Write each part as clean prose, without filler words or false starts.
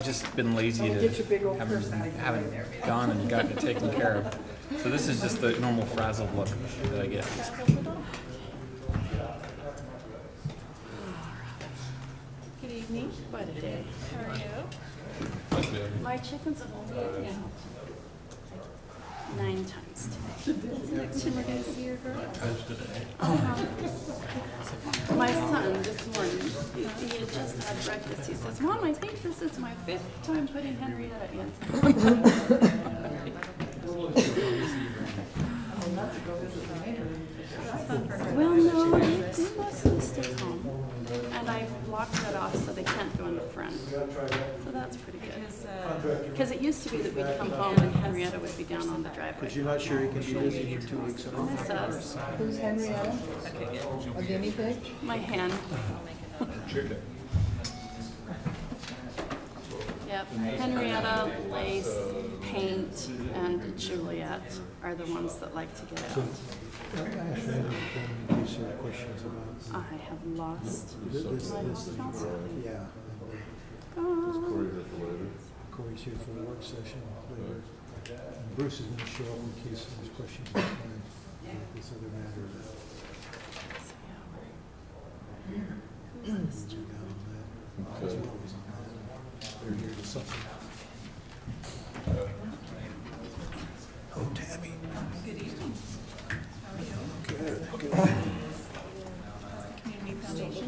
just been lazy to haven't gone and gotten it taken care of. So this is just the normal frazzled look that I get. Good evening. What a day. How are you? My chickens have only been out 9 times today. That's the next time we're going to see your girl. My son this morning, he had just had breakfast. He says, Mom, I think this is my 5th time putting Henrietta in. Well, no, they mostly stay home. And I've blocked that off so they can't go in the front. So that's pretty good. Because it used to be that we'd come home and Henrietta would be down on the driveway. But you're not sure you can be busy for 2 weeks. Miss us. Who's Henrietta? A guinea pig? My hen. Chicken. Yep. Henrietta, Lace, Paint, and Juliet are the ones that like to get out. I have lost my counsel. Yeah. Corey's here for the work session later. And Bruce is going to show up in case there's questions about this other matter. Who's this gentleman? They're here to something. Oh, Tammy. Good evening. How are you? Good. How's the Community Foundation?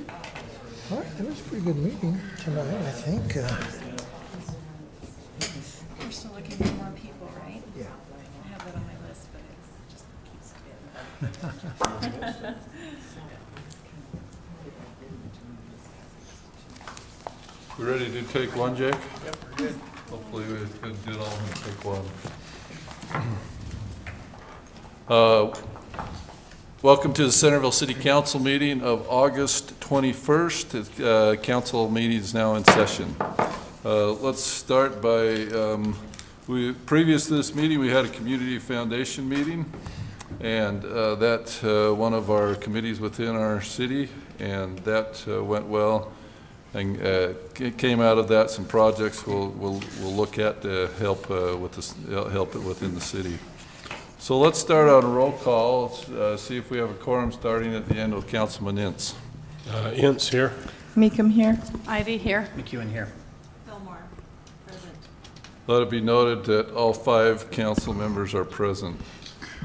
All right, that was a pretty good meeting tonight, I think. We're still looking for more people, right? Yeah. I have that on my list, but it just keeps getting. We ready to take one, Jake? Yep, we're good. Hopefully we can do it all in take one. Welcome to the Centerville City Council meeting of August 21st. The council meeting is now in session. Let's start by, previous to this meeting, we had a community foundation meeting, and that one of our committees within our city, and that went well. And came out of that some projects we'll look at to help with this, help it within the city. So let's start on a roll call. Let's see if we have a quorum starting at the end with Councilman Ince. Ince here. Meekum here. Ivy here. McEwen here. Fillmore, present. Let it be noted that all 5 council members are present.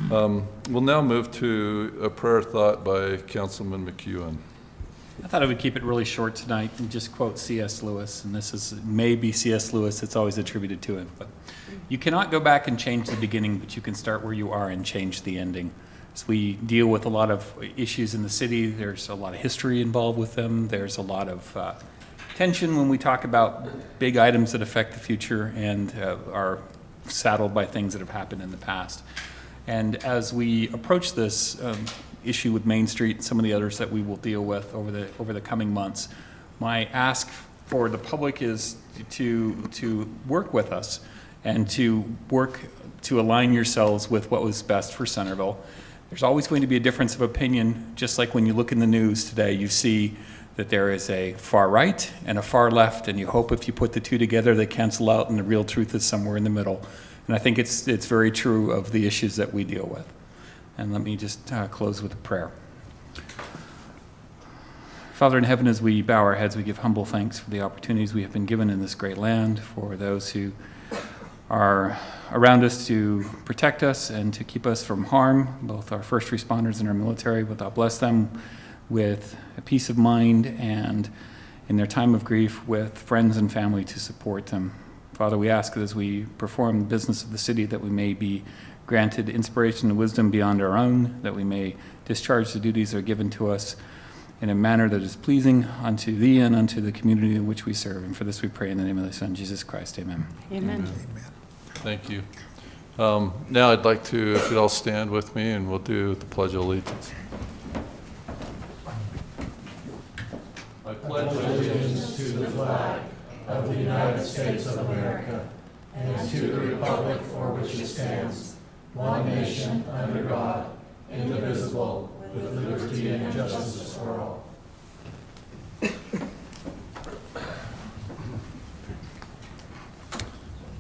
We'll now move to a prayer thought by Councilman McEwen. I thought I would keep it really short tonight and just quote C.S. Lewis, and this is maybe C.S. Lewis, it's always attributed to him, but you cannot go back and change the beginning, but you can start where you are and change the ending. So we deal with a lot of issues in the city. There's a lot of history involved with them. There's a lot of tension when we talk about big items that affect the future and are saddled by things that have happened in the past. And as we approach this issue with Main Street and some of the others that we will deal with over the coming months, my ask for the public is to work with us and to work to align yourselves with what was best for Centerville. There's always going to be a difference of opinion, just like when you look in the news today, you see that there is a far right and a far left, and you hope if you put the two together they cancel out and the real truth is somewhere in the middle. And I think it's very true of the issues that we deal with. And let me just close with a prayer. Father in heaven, as we bow our heads, we give humble thanks for the opportunities we have been given in this great land, for those who are around us to protect us and to keep us from harm, both our first responders and our military. But God bless them with a peace of mind and in their time of grief with friends and family to support them. Father, we ask that as we perform the business of the city that we may be granted inspiration and wisdom beyond our own, that we may discharge the duties that are given to us in a manner that is pleasing unto thee and unto the community in which we serve. And for this we pray in the name of thy Son, Jesus Christ. Amen. Amen. Amen. Thank you. Now I'd like to, if you'd all stand with me, and we'll do the Pledge of Allegiance. I pledge allegiance to the flag of the United States of America and to the republic for which it stands, one nation under God, indivisible, with liberty and justice for all.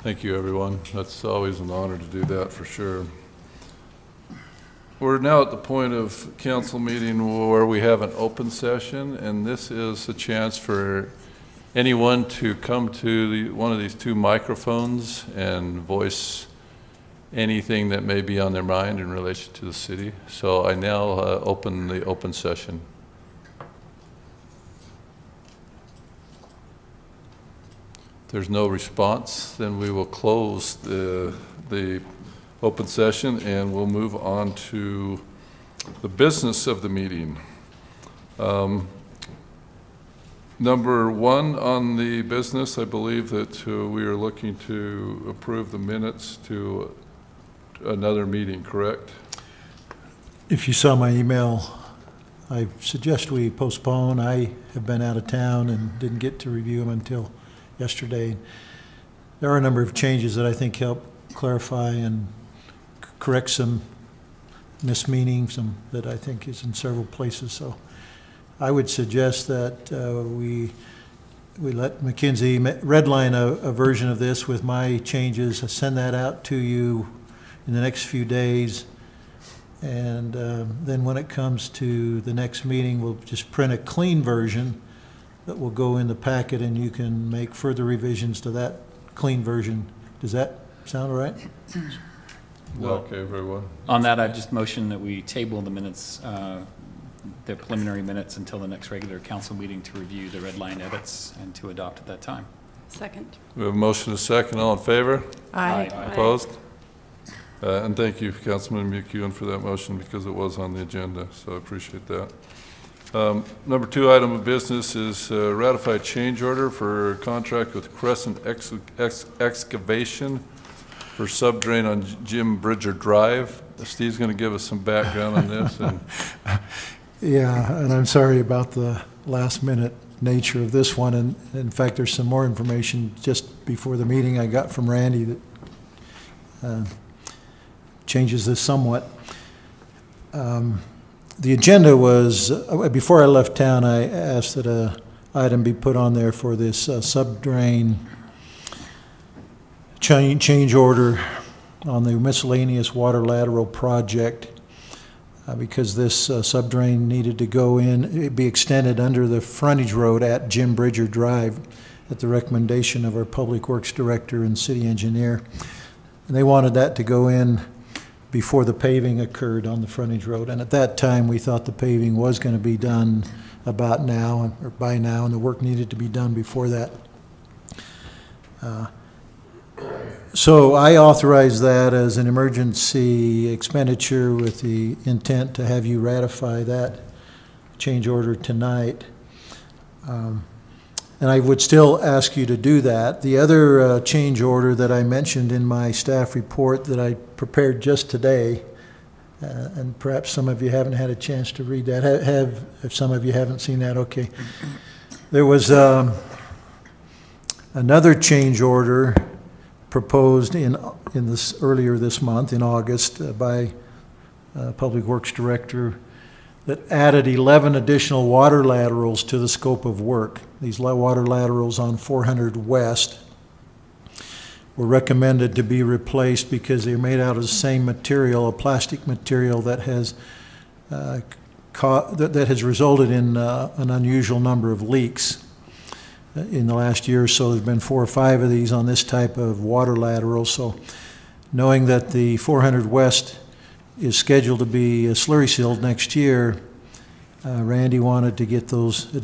Thank you, everyone. That's always an honor to do that, for sure. We're now at the point of council meeting where we have an open session, and this is a chance for anyone to come to one of these two microphones and voice anything that may be on their mind in relation to the city. So I now open the open session. If there's no response, then we will close the open session and we'll move on to the business of the meeting. Number one on the business, I believe that we are looking to approve the minutes to another meeting, correct? If you saw my email, I suggest we postpone. I have been out of town and didn't get to review them until yesterday. There are a number of changes that I think help clarify and correct some mismeanings that I think is in several places. So I would suggest that we let McKinsey redline a version of this with my changes. I send that out to you in the next few days. And then when it comes to the next meeting, we'll just print a clean version that will go in the packet and you can make further revisions to that clean version. Does that sound all right? Okay, very well. On that, I just motion that we table the minutes, the preliminary minutes until the next regular council meeting to review the red line edits and to adopt at that time. Second. We have a motion and a second. All in favor? Aye. Opposed? And thank you, Councilman McEwen, for that motion because it was on the agenda, so I appreciate that. Number two item of business is ratify change order for contract with Crescent Excavation for subdrain on Jim Bridger Drive. Steve's going to give us some background on this. And Yeah, and I'm sorry about the last minute nature of this one. And in fact, there's some more information just before the meeting I got from Randy that changes this somewhat. The agenda was, before I left town, I asked that an item be put on there for this subdrain change order on the miscellaneous water lateral project because this subdrain needed to go in, it'd be extended under the frontage road at Jim Bridger Drive at the recommendation of our Public Works Director and City Engineer. And they wanted that to go in before the paving occurred on the frontage road. And at that time, we thought the paving was going to be done about now, or by now, and the work needed to be done before that. So I authorized that as an emergency expenditure with the intent to have you ratify that change order tonight. And I would still ask you to do that. The other change order that I mentioned in my staff report that I prepared just today, and perhaps some of you haven't had a chance to read that. If some of you haven't seen that, okay. There was another change order proposed in this earlier this month in August by Public Works Director that added 11 additional water laterals to the scope of work. These water laterals on 400 West were recommended to be replaced because they're made out of the same material, a plastic material that has that has resulted in an unusual number of leaks. In the last year or so, there's been 4 or 5 of these on this type of water lateral. So knowing that the 400 West is scheduled to be slurry sealed next year, Randy wanted to get those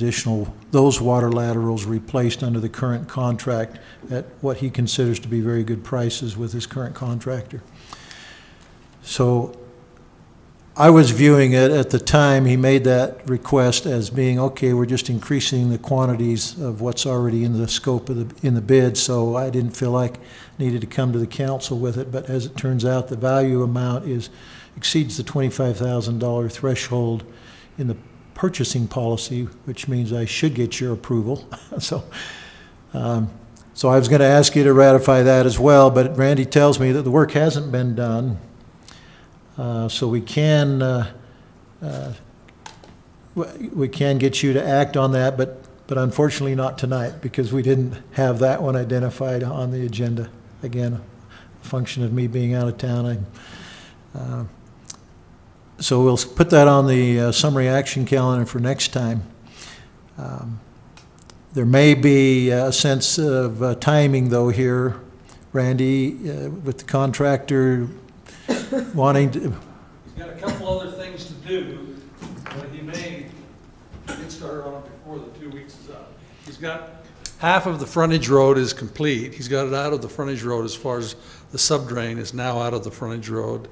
water laterals replaced under the current contract at what he considers to be very good prices with his current contractor. So I was viewing it at the time he made that request as being, okay, we're just increasing the quantities of what's already in the scope of in the bid, so I didn't feel like I needed to come to the council with it. But as it turns out, the value amount exceeds the $25,000 threshold in the purchasing policy, which means I should get your approval. So I was going to ask you to ratify that as well, but Randy tells me that the work hasn't been done. So we can get you to act on that, but unfortunately not tonight because we didn't have that one identified on the agenda. again, a function of me being out of town. So we'll put that on the summary action calendar for next time. There may be a sense of timing, though, here, Randy, with the contractor wanting to. He's got a couple other things to do, but he may get started on it before the 2 weeks is up. He's got, half of the frontage road is complete. He's got it out of the frontage road as far as the subdrain is now out of the frontage road.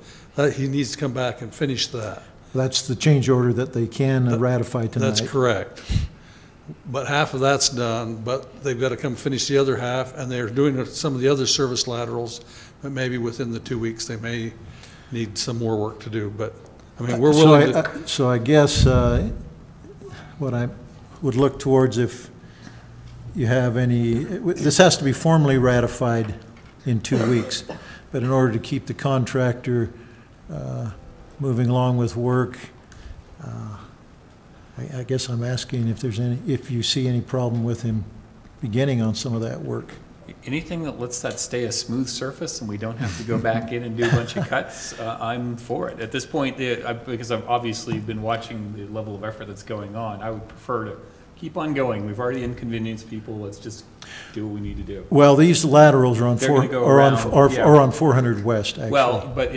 He needs to come back and finish that. That's the change order that they can ratify tonight. That's correct. But half of that's done, but they've got to come finish the other half, and they're doing some of the other service laterals, but maybe within the 2 weeks, they may need some more work to do, but, I mean, we're willing to. So I guess what I would look towards, if you have any, this has to be formally ratified in 2 weeks, but in order to keep the contractor moving along with work, I guess I'm asking if you see any problem with him beginning on some of that work. Anything that lets that stay a smooth surface and we don't have to go back in and do a bunch of cuts, I'm for it. At this point, because I've obviously been watching the level of effort that's going on, I would prefer to keep on going. We've already inconvenienced people. Let's just do what we need to do. Well, these laterals are on They're gonna go around, yeah. on 400 West, actually. Well, but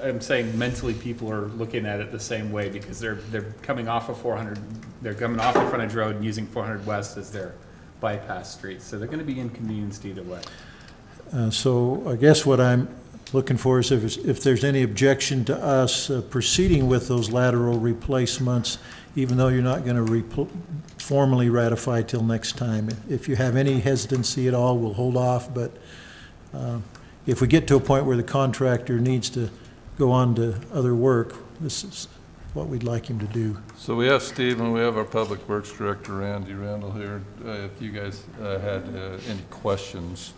I'm saying mentally people are looking at it the same way because they're coming off of 400, they're coming off the frontage road and using 400 West as their bypass street. So they're going to be inconvenienced either way. So I guess what I'm looking for is if there's any objection to us proceeding with those lateral replacements, even though you're not going to formally ratify till next time. If you have any hesitancy at all, we'll hold off, but if we get to a point where the contractor needs to go on to other work, this is what we'd like him to do. So we have Steve and we have our Public Works Director, Randy Randall, here. If you guys had any questions,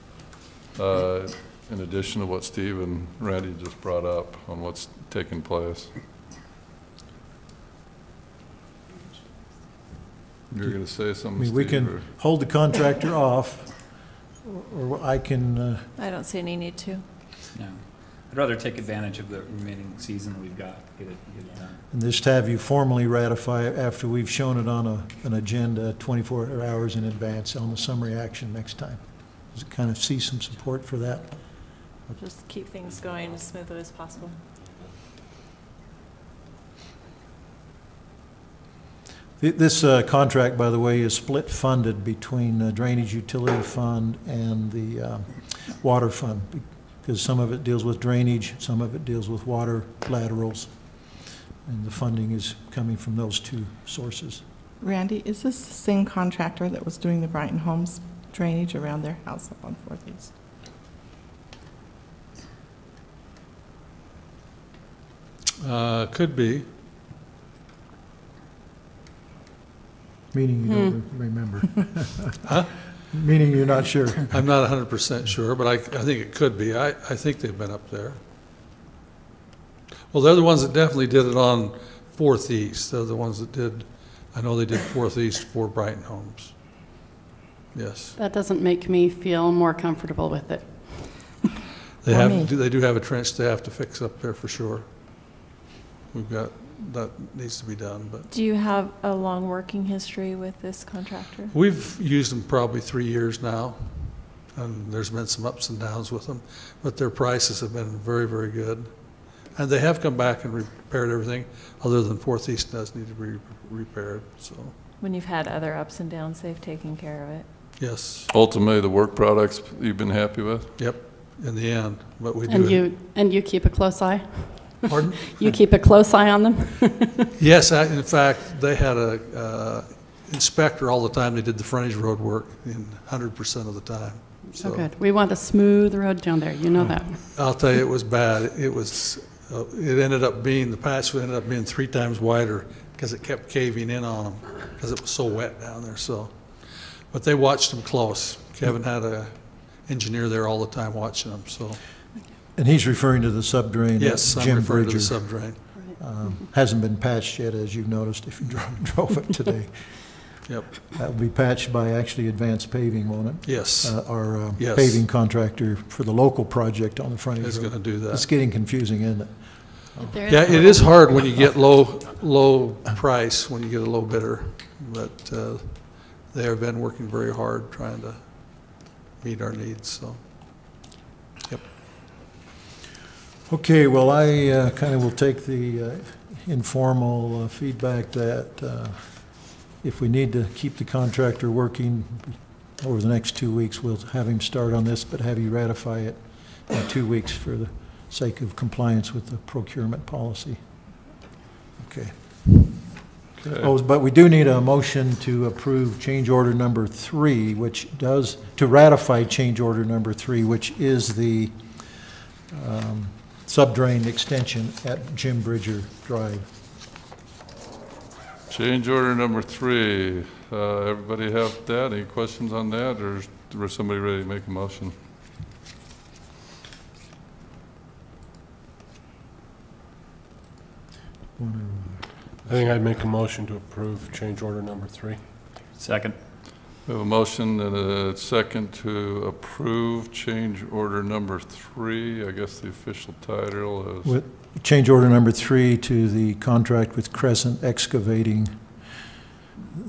in addition to what Steve and Randy just brought up on what's taking place. You're going to say something, I mean, we Steve, can hold the contractor off, or I can, I don't see any need to. No. I'd rather take advantage of the remaining season we've got, get it done. and just have you formally ratify it after we've shown it on an agenda 24 hours in advance on the summary action next time. Does it kind of see some support for that? Just keep things going as smoothly as possible. This contract, by the way, is split funded between the Drainage Utility Fund and the Water Fund, because some of it deals with drainage, some of it deals with water laterals, and the funding is coming from those two sources. Randy, is this the same contractor that was doing the Brighton Homes drainage around their house up on 4th East? Could be. Meaning you don't remember. Huh? Meaning you're not sure. I'm not 100% sure, but I think it could be. I think they've been up there. Well, they're the ones that definitely did it on 4th East. They're the ones that did, I know they did 4th East for Brighton Homes. Yes. That doesn't make me feel more comfortable with it. They do have a trench they have to fix up there for sure. That needs to be done, but. Do you have a long working history with this contractor? We've used them probably 3 years now, and there's been some ups and downs with them, but their prices have been very, very good. And they have come back and repaired everything, other than 4th East does need to be repaired, so, When you've had other ups and downs, they've taken care of it. yes, ultimately, the work products you've been happy with? yep, in the end, but we do. And you keep a close eye? Pardon? You keep a close eye on them? Yes, in fact, they had a inspector all the time. They did the frontage road work in 100% of the time. So good. We want a smooth road down there, you know that. I'll tell you, it was bad. It ended up being, the patch ended up being 3 times wider because it kept caving in on them because it was so wet down there, so. But they watched them close. Kevin had a engineer there all the time watching them, so. And he's referring to the subdrain. Yes, I'm Jim referring to the Bridger. subdrain. Hasn't been patched yet, as you've noticed if you drove it today. Yep, That will be patched by actually Advanced Paving, won't it? yes, Our Yes. paving contractor for the local project on the frontage it's road. gonna do It's that. getting confusing, isn't it? There Yeah, a it little- is hard when you get low price, when you get a low bidder, but they have been working very hard trying to meet our needs, so. Okay, well, I kind of will take the informal feedback that if we need to keep the contractor working over the next 2 weeks, we'll have him start on this, but have you ratify it in 2 weeks for the sake of compliance with the procurement policy. Okay. Okay. Oh, but we do need a motion to approve change order number 3, which does, to ratify change order number 3, which is the subdrain extension at Jim Bridger Drive. Change order number 3. Everybody have that? Any questions on that, or is somebody ready to make a motion? I think I'd make a motion to approve change order number 3. Second. We have a motion and a second to approve change order number 3. I guess the official title is, With change order number 3 to the contract with Crescent Excavating.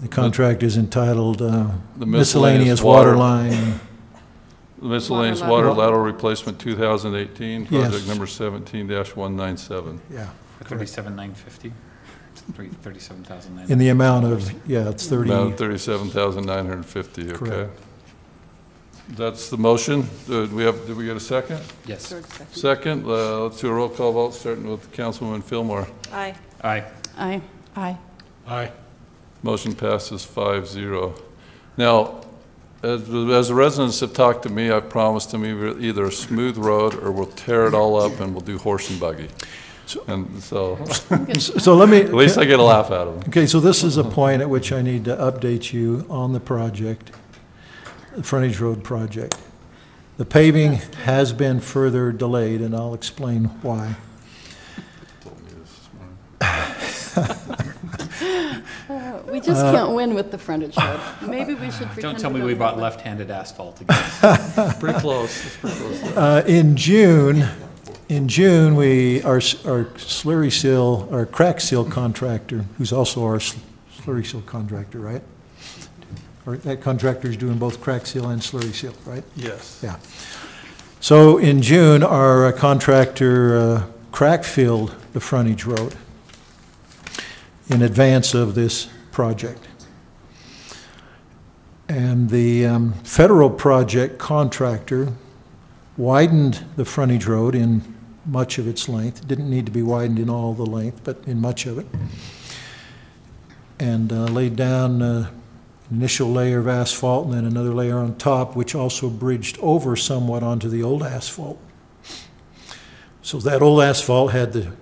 The contract is entitled the Miscellaneous Water Line. Miscellaneous Water Water Lateral Replacement 2018, Yes. project number 17-197. Yeah. 37,950, 37,950. In the amount of, yeah, it's 30. About 37,950, okay? Correct. That's the motion. Did we get a second? Yes. Third second. Second, let's do a roll call vote, starting with Councilwoman Fillmore. Aye. Aye. Aye. Aye. Aye. Motion passes 5-0. Now, as the residents have talked to me, I've promised them either a smooth road or we'll tear it all up and we'll do horse and buggy. And so, So let me. at least I get a laugh out of them. Okay, so this is a point at which I need to update you on the project, the frontage road project. The paving has been further delayed, and I'll explain why. We just can't win with the frontage road. Maybe we should pretend. Don't tell me to we don't bought have it. left-handed asphalt again. Pretty close, it's pretty close. In June, our slurry seal, our crack seal contractor, who's also our slurry seal contractor, right? Or that contractor's doing both crack seal and slurry seal, right? Yes. Yeah. So in June, our contractor crack filled the frontage road in advance of this project. And the federal project contractor widened the frontage road in much of its length. Didn't need to be widened in all the length, but in much of it. And laid down an initial layer of asphalt and then another layer on top, which also bridged over somewhat onto the old asphalt. So that old asphalt had the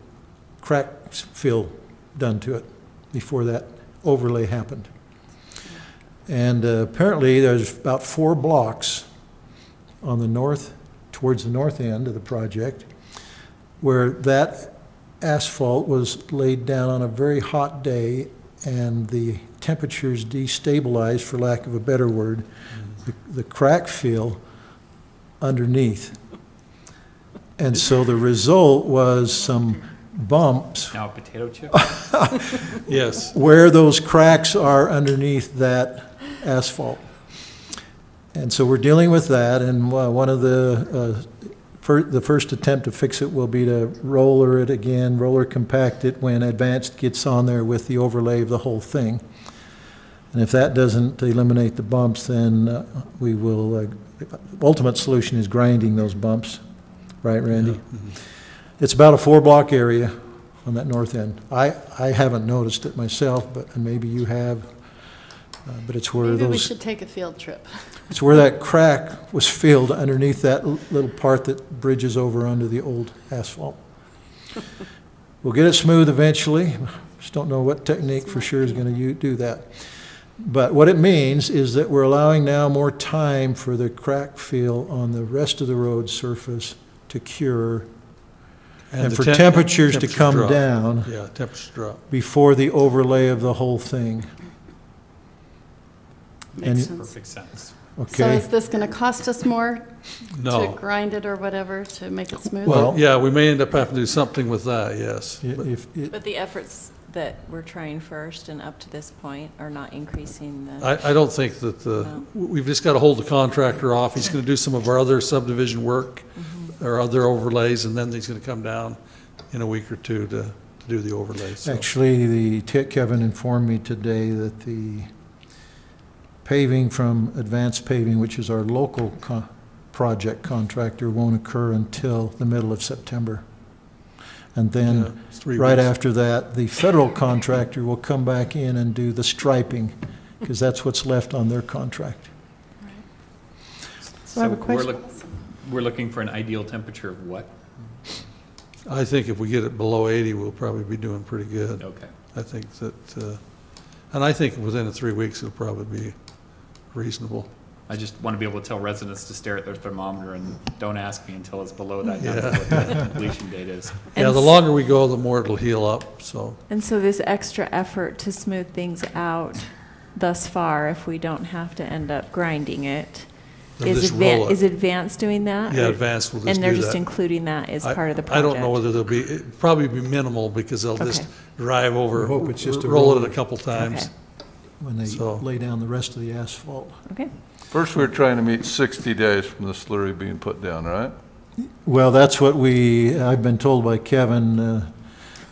crack fill done to it before that overlay happened. And apparently there's about 4 blocks on the north, towards the north end of the project, where that asphalt was laid down on a very hot day and the temperatures destabilized, for lack of a better word, the crack fill underneath. And so the result was some bumps Now a potato chip? Yes. where those cracks are underneath that asphalt. And so we're dealing with that, and one of the first attempt to fix it will be to roller compact it when Advanced gets on there with the overlay of the whole thing. And if that doesn't eliminate the bumps, then we will, ultimate solution is grinding those bumps, right, Randy? It's about a 4-block area on that north end. I haven't noticed it myself, but maybe you have. But it's where Maybe we those, should take a field trip. it's where that crack was filled underneath that little part that bridges over onto the old asphalt. We'll get it smooth eventually. Just don't know what technique for sure is going to do that. But what it means is that we're allowing now more time for the crack fill on the rest of the road surface to cure and for temperatures to come drop. down Yeah, temperature drop. before the overlay of the whole thing. Makes And- sense. Perfect sense. So Okay, is this gonna cost us more to No. grind it or whatever to make it smooth? Well- Yeah, we may end up having to do something with that, yes. But- if, But the efforts that we're trying first and up to this point are not increasing the, I don't think that No. we've just got to hold the contractor off. He's going to do some of our other subdivision work or other overlays, and then he's going to come down in a week or two to do the overlays. So, actually, Kevin informed me today that the paving from Advanced Paving, which is our local project contractor, won't occur until the middle of September. And yeah, then, it's 3 right weeks. after that, the federal contractor will come back in and do the striping, because that's what's left on their contract. So I have a we're question. we're looking for an ideal temperature of what? I think if we get it below 80, we'll probably be doing pretty good. Okay. I think that, and I think within the 3 weeks, it'll probably be reasonable. I just want to be able to tell residents to stare at their thermometer and don't ask me until it's below that Yeah. number, what the completion date is. Yeah, the longer we go, the more it'll heal up, so. and so this extra effort to smooth things out thus far, if we don't have to end up grinding it, They'll is just roll it. Advanced doing that? Yeah, Or- Advanced will just And do they're just that. including that as I- part of the project? I don't know whether there'll be, it'll probably be minimal because they'll just Okay. drive over, I hope it's just a roll it roll. a couple times. Okay. When they So- lay down the rest of the asphalt. Okay. First, we're trying to meet 60 days from the slurry being put down, right? Well, that's what I've been told by Kevin,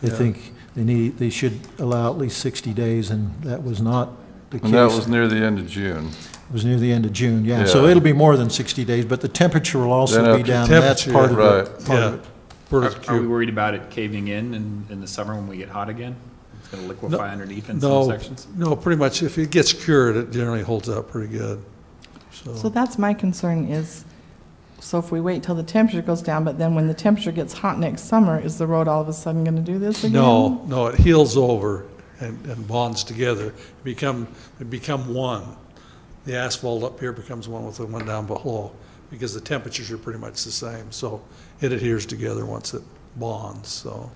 they Yeah. think they should allow at least 60 days, and that was not the case. And that was near the end of June. It was near the end of June, yeah. So Yeah. it'll be more than 60 days, but the temperature will also Then be after down, and that's temperature, part of right. it. Part of Yeah. it. Per the Are we cube. worried about it caving in the summer when we get hot again? It's going to liquefy underneath in some No, sections? no, pretty much, if it gets cured, it generally holds up pretty good, So so. that's my concern is, so if we wait till the temperature goes down, but then when the temperature gets hot next summer, is the road all of a sudden going to do this again? No, it heals over and bonds together, they become one. The asphalt up here becomes one with the one down below, because the temperatures are pretty much the same, so it adheres together once it bonds, so.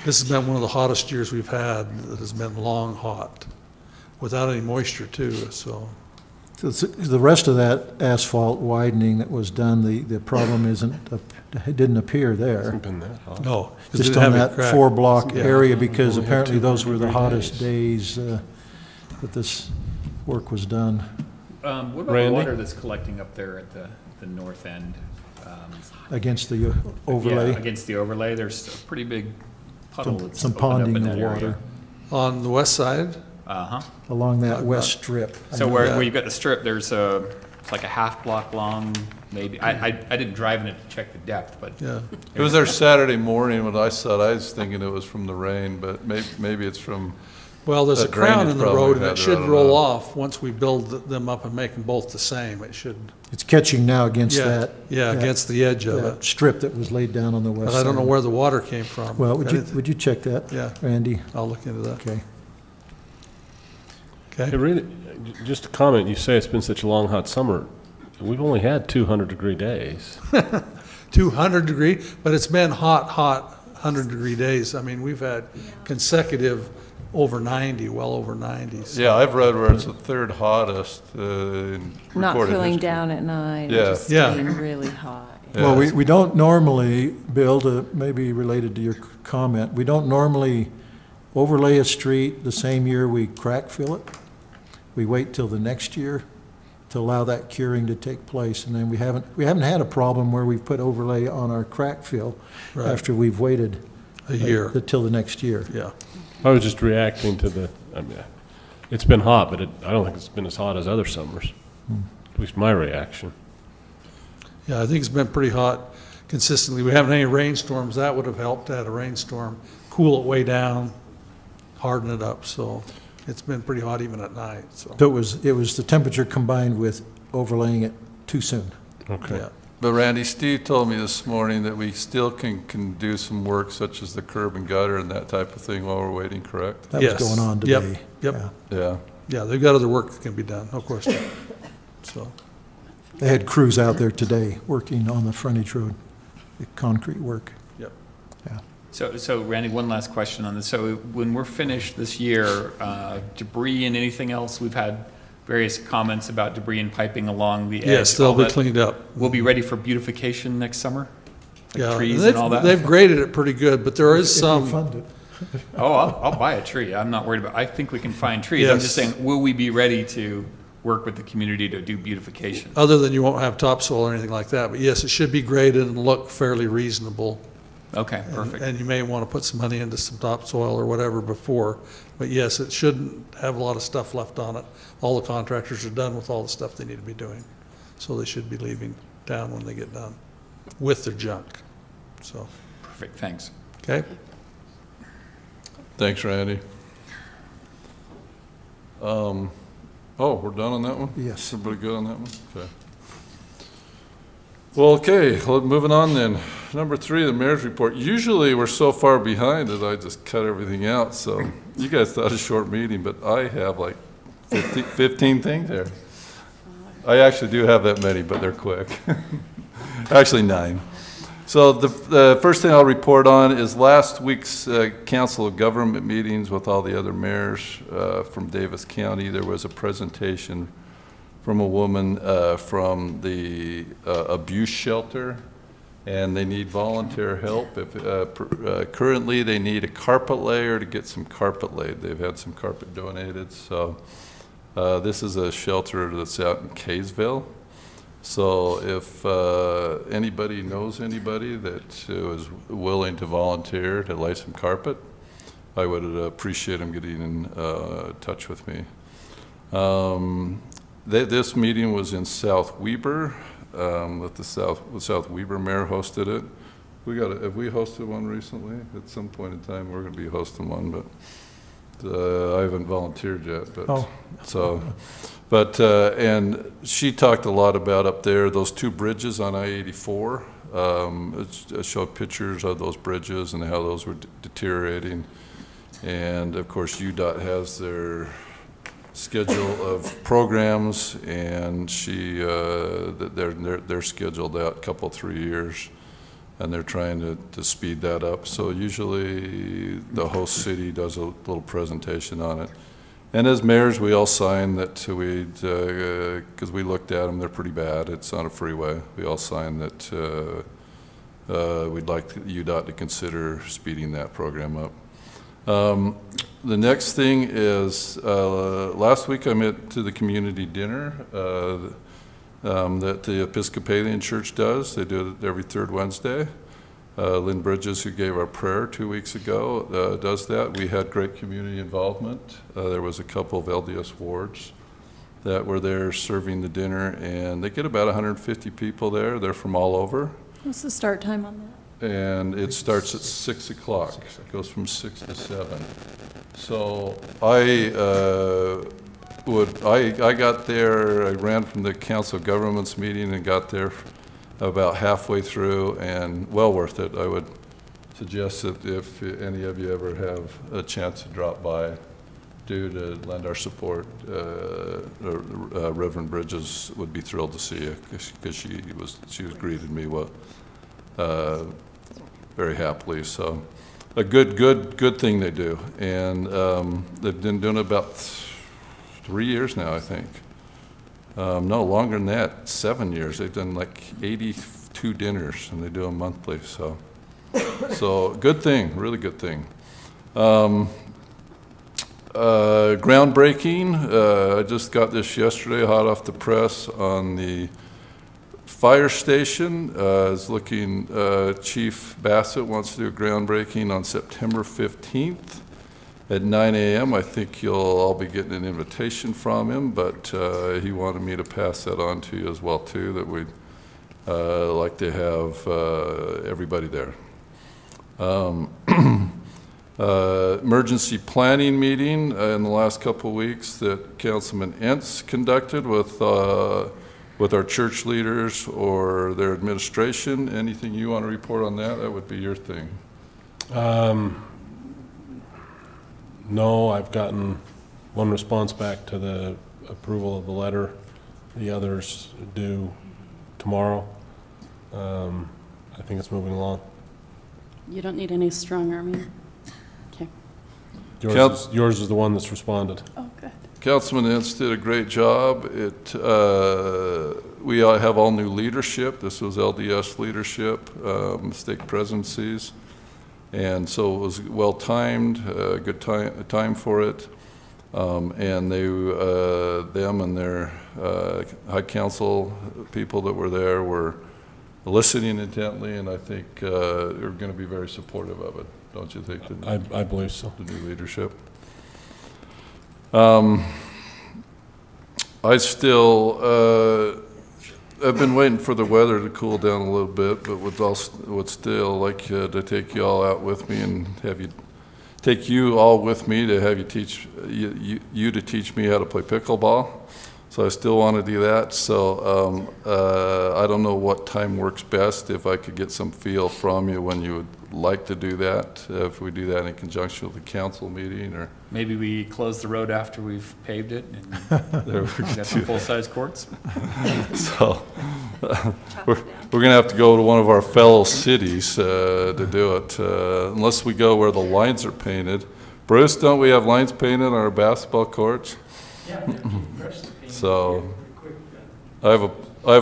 This has been one of the hottest years we've had, that has been long hot, without any moisture too, so. So the rest of that asphalt widening that was done, the problem it didn't appear there. Hasn't been that hot. No. 'cause it Just didn't on have any that crack. 4-block Yeah. area, because Only had apparently those were the 200 hottest days that this work was done. What about the Randy? water that's collecting up there at the north end? Against the overlay, Yeah, against the overlay, there's a pretty big puddle that's some opened up ponding in of that area. water On the west side? Uh-huh. along that west strip. So where you've got the strip, it's like a half block long, maybe. I didn't drive in it to check the depth, but Yeah. It was there Saturday morning when I saw it. I was thinking it was from the rain, but maybe it's from, Well, there's a That crown drainage in the probably road had that it, should I don't roll know. off once we build them up and make them both the same. It should, It's catching now against yeah, that. yeah, that- against the edge of that it. strip that was laid down on the west But side. I don't know where the water came from. Well, Anything- would you check that, Yeah, Randy? I'll look into that. Okay. Hey, Okay? really, just a comment, you say it's been such a long, hot summer. We've only had 200-degree days. 200-degree, but it's been hot, 100-degree days. I mean, we've had consecutive over 90, well over 90s. yeah, I've read where it's the third hottest in Not recorded cooling history. down at night, Yeah. just Yeah. being really hot. Yeah, Well, it's- we don't normally, Bill, maybe related to your comment, we don't normally overlay a street the same year we crack fill it. We wait till the next year to allow that curing to take place, and then we haven't had a problem where we've put overlay on our crack fill Right. after we've waited A year, till the next year. yeah. I was just reacting to it's been hot, but I don't think it's been as hot as other summers. At least my reaction. Yeah, I think it's been pretty hot consistently. We haven't had any rainstorms. That would have helped to have a rainstorm, cool it way down, harden it up. So it's been pretty hot even at night, so. So it was the temperature combined with overlaying it too soon. Okay. Yeah. But Randy, Steve told me this morning that we still can do some work such as the curb and gutter and that type of thing while we're waiting, correct? That was Yes. going on Yep. today. Yep. Yeah. Yeah. Yeah, they've got other work that can be done, of course. So, They had crews out there today working on the frontage road, the concrete work. yep. Yeah. So Randy, one last question on this. So when we're finished this year, debris and anything else, we've had various comments about debris and piping along the edge. Yes, they'll all be that. cleaned up. We'll be ready for beautification next summer? Like Yeah, trees and all that? they've graded it pretty good, but there is If we some, fund it. Oh, I'll buy a tree. I'm not worried about, I think we can find trees. I'm just Yes. saying, will we be ready to work with the community to do beautification? other than you won't have topsoil or anything like that, but yes, it should be graded and look fairly reasonable. Okay, And- perfect. And you may want to put some money into some topsoil or whatever before, but yes, it shouldn't have a lot of stuff left on it. All the contractors are done with all the stuff they need to be doing, so they should be leaving town when they get done with their junk, so, Perfect, thanks. okay? Thanks, Randy. Oh, we're done on that one? Yes. Everybody good on that one? Okay. Well, okay, moving on then. Number 3, the mayor's report. Usually we're so far behind that I just cut everything out, so you guys thought a short meeting, but I have like 15 things there. I actually do have that many, but they're quick. Actually 9. So the first thing I'll report on is last week's Council of Government meetings with all the other mayors from Davis County. There was a presentation from a woman from the abuse shelter, and they need volunteer help. Currently, they need a carpet layer to get some carpet laid. They've had some carpet donated, so this is a shelter that's out in Kaysville. So if anybody knows anybody that is willing to volunteer to lay some carpet, I would appreciate them getting in touch with me. This meeting was in South Weber, with the South Weber mayor hosted it. Have we hosted one recently? At some point in time, we're going to be hosting one, but I haven't volunteered yet. But and she talked a lot about up there those 2 bridges on I-84. It showed pictures of those bridges and how those were deteriorating. And of course, UDOT has their schedule of programs, and they're scheduled out a couple, 3 years, and they're trying to speed that up. So usually the host city does a little presentation on it. And as mayors, we all signed that because we looked at them, they're pretty bad. It's on a freeway. We all signed that we'd like UDOT to consider speeding that program up. The next thing is, last week I met to the community dinner that the Episcopalian Church does. They do it every 3rd Wednesday. Lynn Bridges, who gave our prayer 2 weeks ago, does that. We had great community involvement. There was a couple of LDS wards that were there serving the dinner, and they get about 150 people there. They're from all over. What's the start time on that? And it starts at 6 o'clock. It goes from 6 to 7. So I got there, I ran from the Council of Governments meeting and got there about halfway through, and well worth it. I would suggest that if any of you ever have a chance to drop by, to lend our support. Reverend Bridges would be thrilled to see you, because she greeted me very happily. So a good thing they do, and they've been doing it about 3 years now, I think. No, longer than that, 7 years. They've done like 82 dinners, and they do them monthly. So good thing, really good thing. Groundbreaking. I just got this yesterday, hot off the press, on the fire station. Is looking. Chief Bassett wants to do a groundbreaking on September 15th. At 9 a.m., I think you'll all be getting an invitation from him, but he wanted me to pass that on to you as well, too, that we'd like to have everybody there. Emergency planning meeting in the last couple of weeks that Councilman Entz conducted with our church leaders or their administration. Anything you want to report on that? That would be your thing. No, I've gotten one response back to the approval of the letter. The others due tomorrow. I think it's moving along. You don't need any strong arming. Okay. Yours is the one that's responded. Oh, good. Councilman Ince did a great job. We all have all new leadership. This was LDS leadership, stake presidencies. And so it was well-timed, good time for it. And them and their high council people that were there were listening intently, and I think they're going to be very supportive of it. Don't you think? I believe so. The new leadership. I've been waiting for the weather to cool down a little bit, but would still like to take you all out with me and take you all with me to have you teach you to teach me how to play pickleball. So I still want to do that. So I don't know what time works best. If I could get some feel from you when you would like to do that, if we do that in conjunction with the council meeting, or Maybe we close the road after we've paved it and get some full-size courts. so we're going to have to go to one of our fellow cities to do it, unless we go where the lines are painted. Bruce, don't we have lines painted on our basketball courts? Yeah, So I have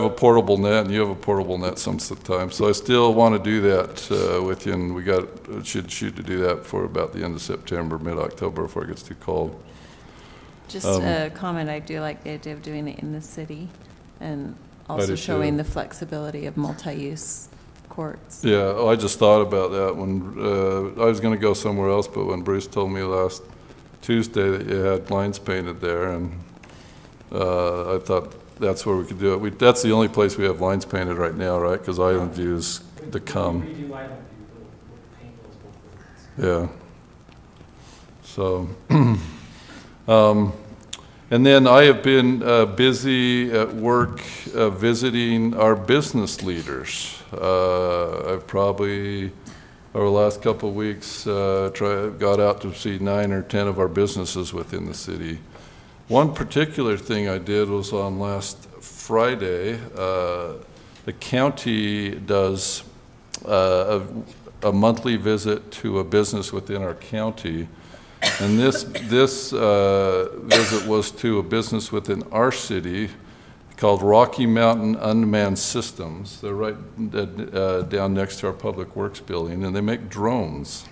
a portable net, and you have a portable net sometimes. So I still want to do that with you, and we should shoot to do that for about the end of September, mid-October, before it gets too cold. Just a comment, I do like the idea of doing it in the city and also do showing too. the flexibility of multi-use courts. Yeah, I just thought about that when I was going to go somewhere else, but when Bruce told me last Tuesday that you had lines painted there, and I thought that's where we could do it. That's the only place we have lines painted right now, right? Because Island View is to come. Yeah. So, and then I have been busy at work visiting our business leaders. I've probably, over the last couple of weeks, got out to see 9 or 10 of our businesses within the city. One particular thing I did was on last Friday. The county does a monthly visit to a business within our county, and this visit was to a business within our city called Rocky Mountain Unmanned Systems. They're right down next to our Public Works building, and they make drones.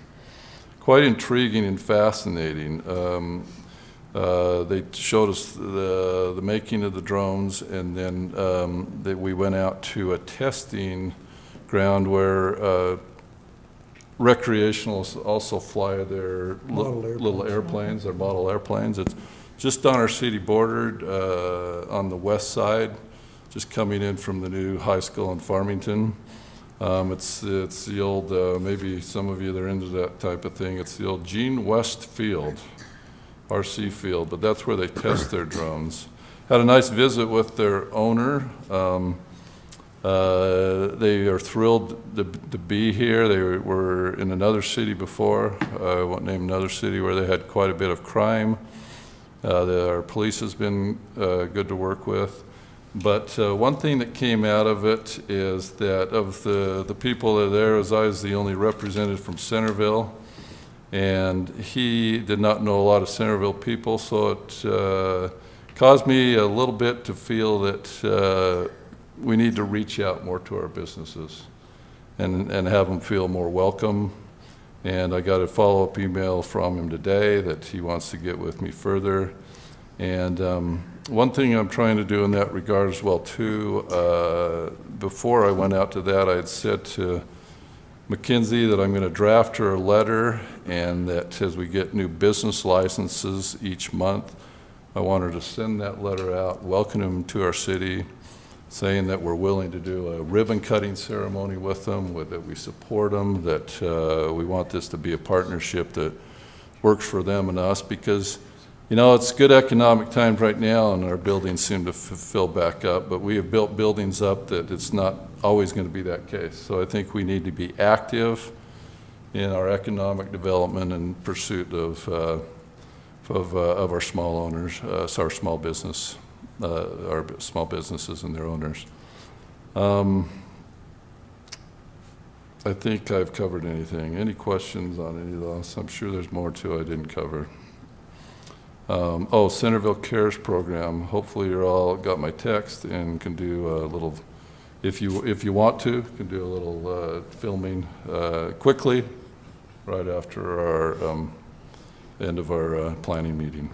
Quite intriguing and fascinating. They showed us the making of the drones, and then we went out to a testing ground where recreationals also fly their little airplanes, their model airplanes. It's just on our city border on the west side, just coming in from the new high school in Farmington. It's the old, maybe some of you that are into that type of thing, it's the old Gene West Field. RC field, but that's where they test their drones. Had a nice visit with their owner. They are thrilled to be here. They were in another city before. I won't name another city where they had quite a bit of crime. Our police has been good to work with. But one thing that came out of it is that of the people that are there, as I was the only representative from Centerville, and he did not know a lot of Centerville people, so it caused me a little bit to feel that we need to reach out more to our businesses and have them feel more welcome. And I got a follow-up email from him today that he wants to get with me further. And one thing I'm trying to do in that regard as well too, before I went out to that, I had said to McKinsey that I'm going to draft her a letter, and that as we get new business licenses each month, I want her to send that letter out, welcome them to our city, saying that we're willing to do a ribbon cutting ceremony with them, that we support them, that we want this to be a partnership that works for them and us, because you know, it's good economic times right now, and our buildings seem to fill back up, but we have built buildings up that it's not always going to be that case. So I think we need to be active in our economic development and pursuit of our small owners, our small business, our small businesses and their owners. I think I've covered anything. Any questions on any of those? I'm sure there's more too I didn't cover. Centerville Cares Program. Hopefully you all got my text and can do a little, if you want to, can do a little filming quickly right after our end of our planning meeting.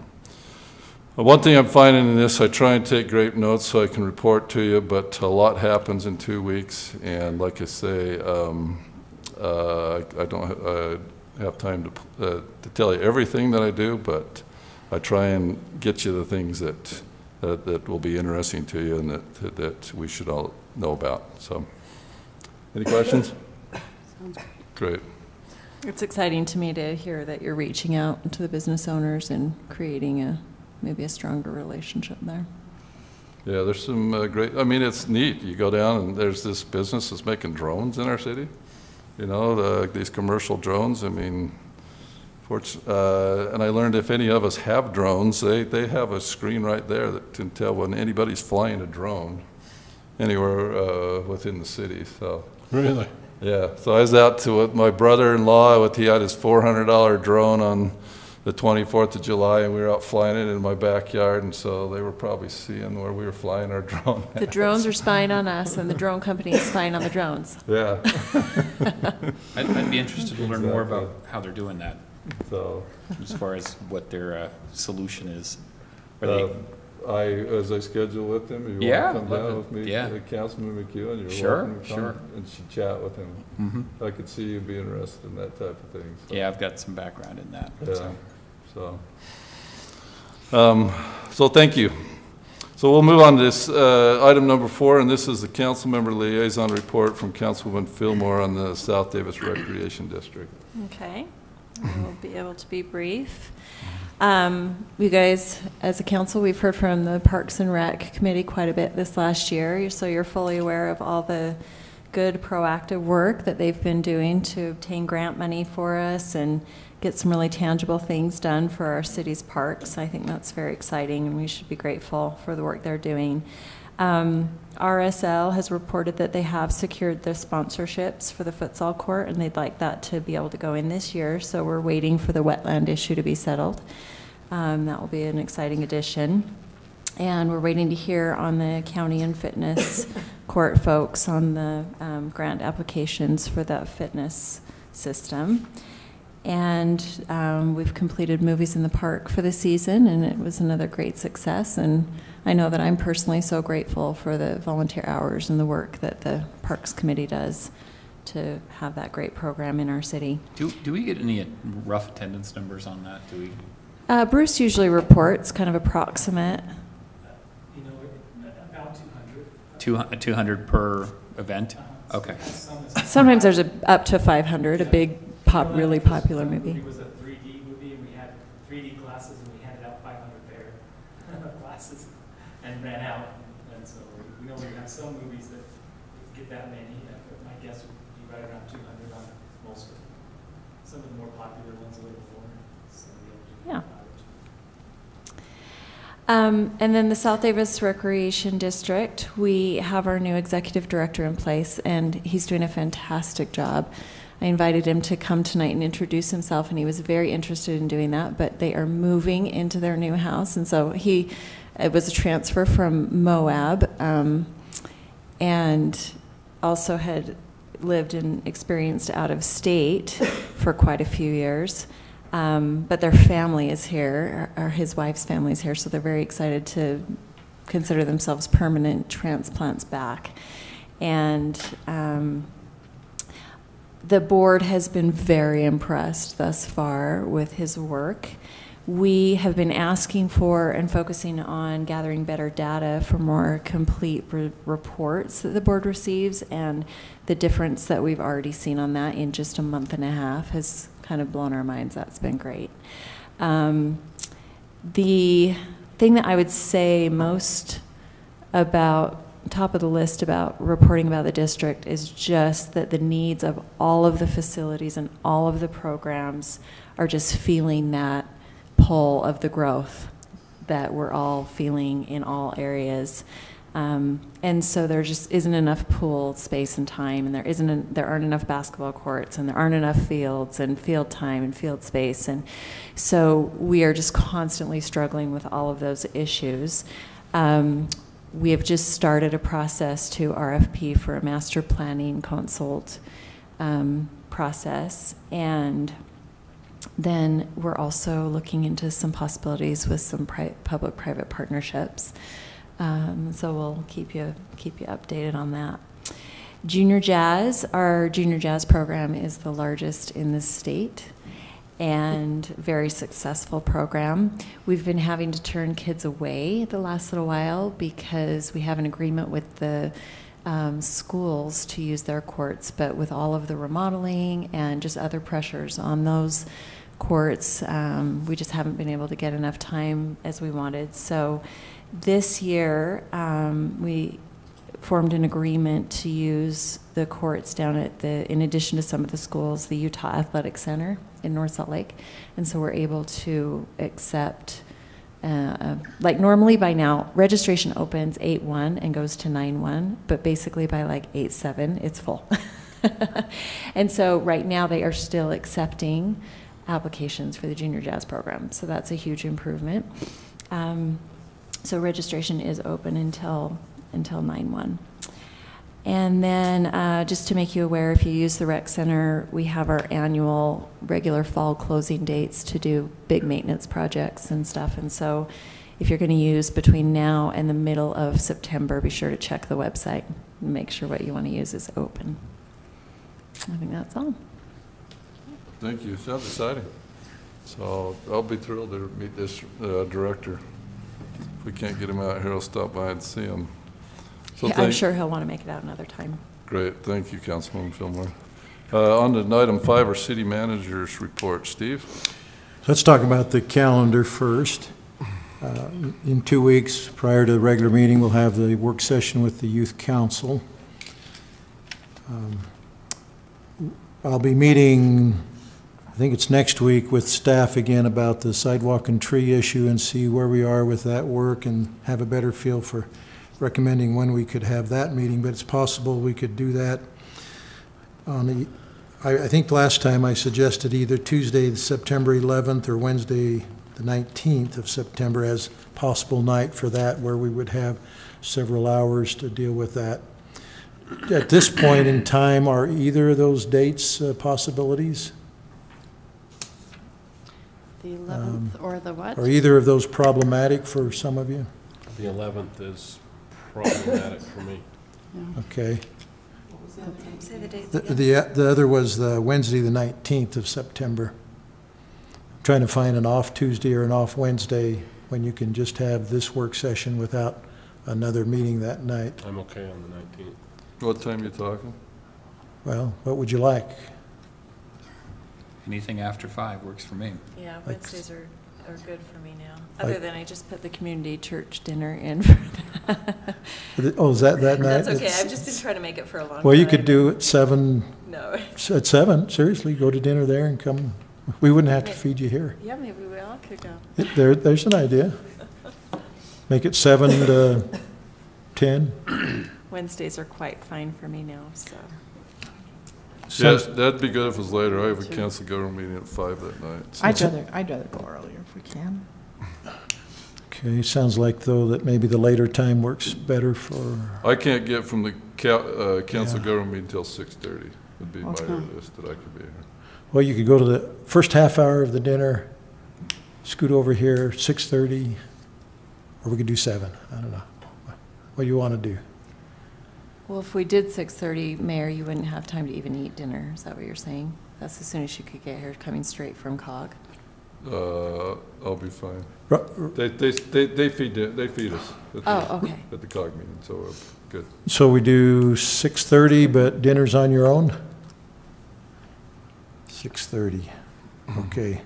One thing I'm finding in this, I try and take great notes so I can report to you, but a lot happens in 2 weeks, and like I say, I don't have time to tell you everything that I do, but I try and get you the things that will be interesting to you and that we should all know about. So, any questions? Sounds Great. It's exciting to me to hear that you're reaching out to the business owners and creating maybe a stronger relationship there. Yeah, there's some great, I mean, it's neat. You go down and there's this business that's making drones in our city. You know, these commercial drones, I mean, and I learned if any of us have drones, they have a screen right there that can tell when anybody's flying a drone anywhere within the city, so. Really? Yeah, so I was out to my brother-in-law, he had his $400 drone on the 24th of July, and we were out flying it in my backyard, and so they were probably seeing where we were flying our drone. The drones are spying on us, and the drone company is spying on the drones. Yeah. I'd be interested to learn more about how they're doing that, So, as far as what their solution is. Are they, as I schedule with him, you Yeah, want to come love down it. with me, Yeah. Councilman McEwen, you're Sure, welcome to come sure. and chat with him. Mhm. I could see you be interested in that type of thing. So. Yeah, I've got some background in that. Yeah, so thank you. So we'll move on to this item number 4, and this is the council member liaison report from Councilwoman Fillmore on the South Davis Recreation District. Okay, we'll be able to be brief. You guys, as a council, we've heard from the Parks and Rec Committee quite a bit this last year, so you're fully aware of all the good proactive work that they've been doing to obtain grant money for us and get some really tangible things done for our city's parks. I think that's very exciting, and we should be grateful for the work they're doing. RSL has reported that they have secured their sponsorships for the futsal court, and they'd like that to be able to go in this year, so we're waiting for the wetland issue to be settled. That will be an exciting addition. And we're waiting to hear on the county and fitness court folks on the grant applications for that fitness system. And we've completed Movies in the Park for the season, and it was another great success. And I know that I'm personally so grateful for the volunteer hours and the work that the Parks Committee does to have that great program in our city. Do we get any rough attendance numbers on that? Do we? Bruce usually reports kind of approximate. You know, about 200. 200 per event? Okay. Sometimes there's up to 500, a big, really popular movie. It was a 3D movie, and we had 3D glasses, and we handed out 500 pair of glasses and ran out. And so we know we have some movies that get that many. But my guess would be right around 200 on most of them. Some of the more popular ones a little more. So Yeah. And then the South Davis Recreation District, we have our new executive director in place, and he's doing a fantastic job. I invited him to come tonight and introduce himself, and he was very interested in doing that, but they are moving into their new house, and so it was a transfer from Moab, and also had lived and experienced out of state for quite a few years. But their family is here, or his wife's family is here, so they're very excited to consider themselves permanent transplants back. And the board has been very impressed thus far with his work. We have been asking for and focusing on gathering better data for more complete reports that the board receives, and the difference that we've already seen on that in just a month and a half has kind of blown our minds. That's been great. The thing that I would say most about, top of the list about reporting about the district, is just that the needs of all of the facilities and all of the programs are just feeling that pull of the growth that we're all feeling in all areas. And so there just isn't enough pool space and time, and there aren't enough basketball courts, and there aren't enough fields and field time and field space. And so we are just constantly struggling with all of those issues. We have just started a process to RFP for a master planning consult process, and then we're also looking into some possibilities with some public-private partnerships. So we'll keep you updated on that. Junior Jazz, our Junior Jazz program is the largest in the state and very successful program. We've been having to turn kids away the last little while because we have an agreement with the schools to use their courts, but with all of the remodeling and just other pressures on those courts, we just haven't been able to get enough time as we wanted. So this year, we formed an agreement to use the courts down at in addition to some of the schools, the Utah Athletic Center in North Salt Lake. And so we're able to accept, like normally by now, registration opens 8/1 and goes to 9/1, but basically by like 8/7, it's full. And so right now they are still accepting applications for the Junior Jazz program. So that's a huge improvement. So registration is open until 9/1. And then just to make you aware, if you use the rec center, we have our annual regular fall closing dates to do big maintenance projects and stuff. And so if you're going to use between now and the middle of September, be sure to check the website and make sure what you want to use is open. I think that's all. Thank you. Sounds exciting. So I'll be thrilled to meet this director. If we can't get him out here, I'll stop by and see him. So Yeah, I'm sure he'll want to make it out another time. Great. Thank you, Councilwoman Fillmore. On to item 5, our city manager's report. Steve? Let's talk about the calendar first. In 2 weeks, prior to the regular meeting, we'll have the work session with the Youth Council. I'll be meeting, I think it's next week, with staff again about the sidewalk and tree issue and see where we are with that work and have a better feel for recommending when we could have that meeting. But it's possible we could do that on the, I think last time I suggested either Tuesday, September 11th or Wednesday, the 19th of September as possible night for that, where we would have several hours to deal with that. At this point in time, are either of those dates possibilities? The 11th or the what? Are either of those problematic for some of you? The 11th is problematic for me. Okay. Say the dates The other was the Wednesday, the 19th of September. I'm trying to find an off Tuesday or an off Wednesday when you can just have this work session without another meeting that night. I'm okay on the 19th. What time you talking? Well, what would you like? Anything after 5 works for me. Yeah, Wednesdays are good for me now. Like- Other than I just put the community church dinner in for that. Oh, is that night? That's okay. It's- I've just been trying to make it for a long time. Well, you could do it 7, No. at 7, seriously, go to dinner there and come. We wouldn't have to feed you here. Yeah, maybe we all could go. There's an idea. Make it 7 to 10. Wednesdays are quite fine for me now, so. Yes, that'd be good if it was later. I have a council government meeting at 5 that night. I'd rather go earlier if we can. Okay, sounds like though that maybe the later time works better for, I can't get from the council Yeah. government meeting until 6:30 would be my Okay. earliest that I could be here. well, you could go to the first half hour of the dinner, scoot over here, 6:30, or we could do 7. I don't know. What do you want to do? Well, if we did 6:30, Mayor, you wouldn't have time to even eat dinner. Is that what you're saying? That's as soon as you could get here, coming straight from COG. I'll be fine. Ru- They feed us at the, Oh, okay. at the COG meeting, so we're good. So we do 6:30, but dinner's on your own? 6:30, okay.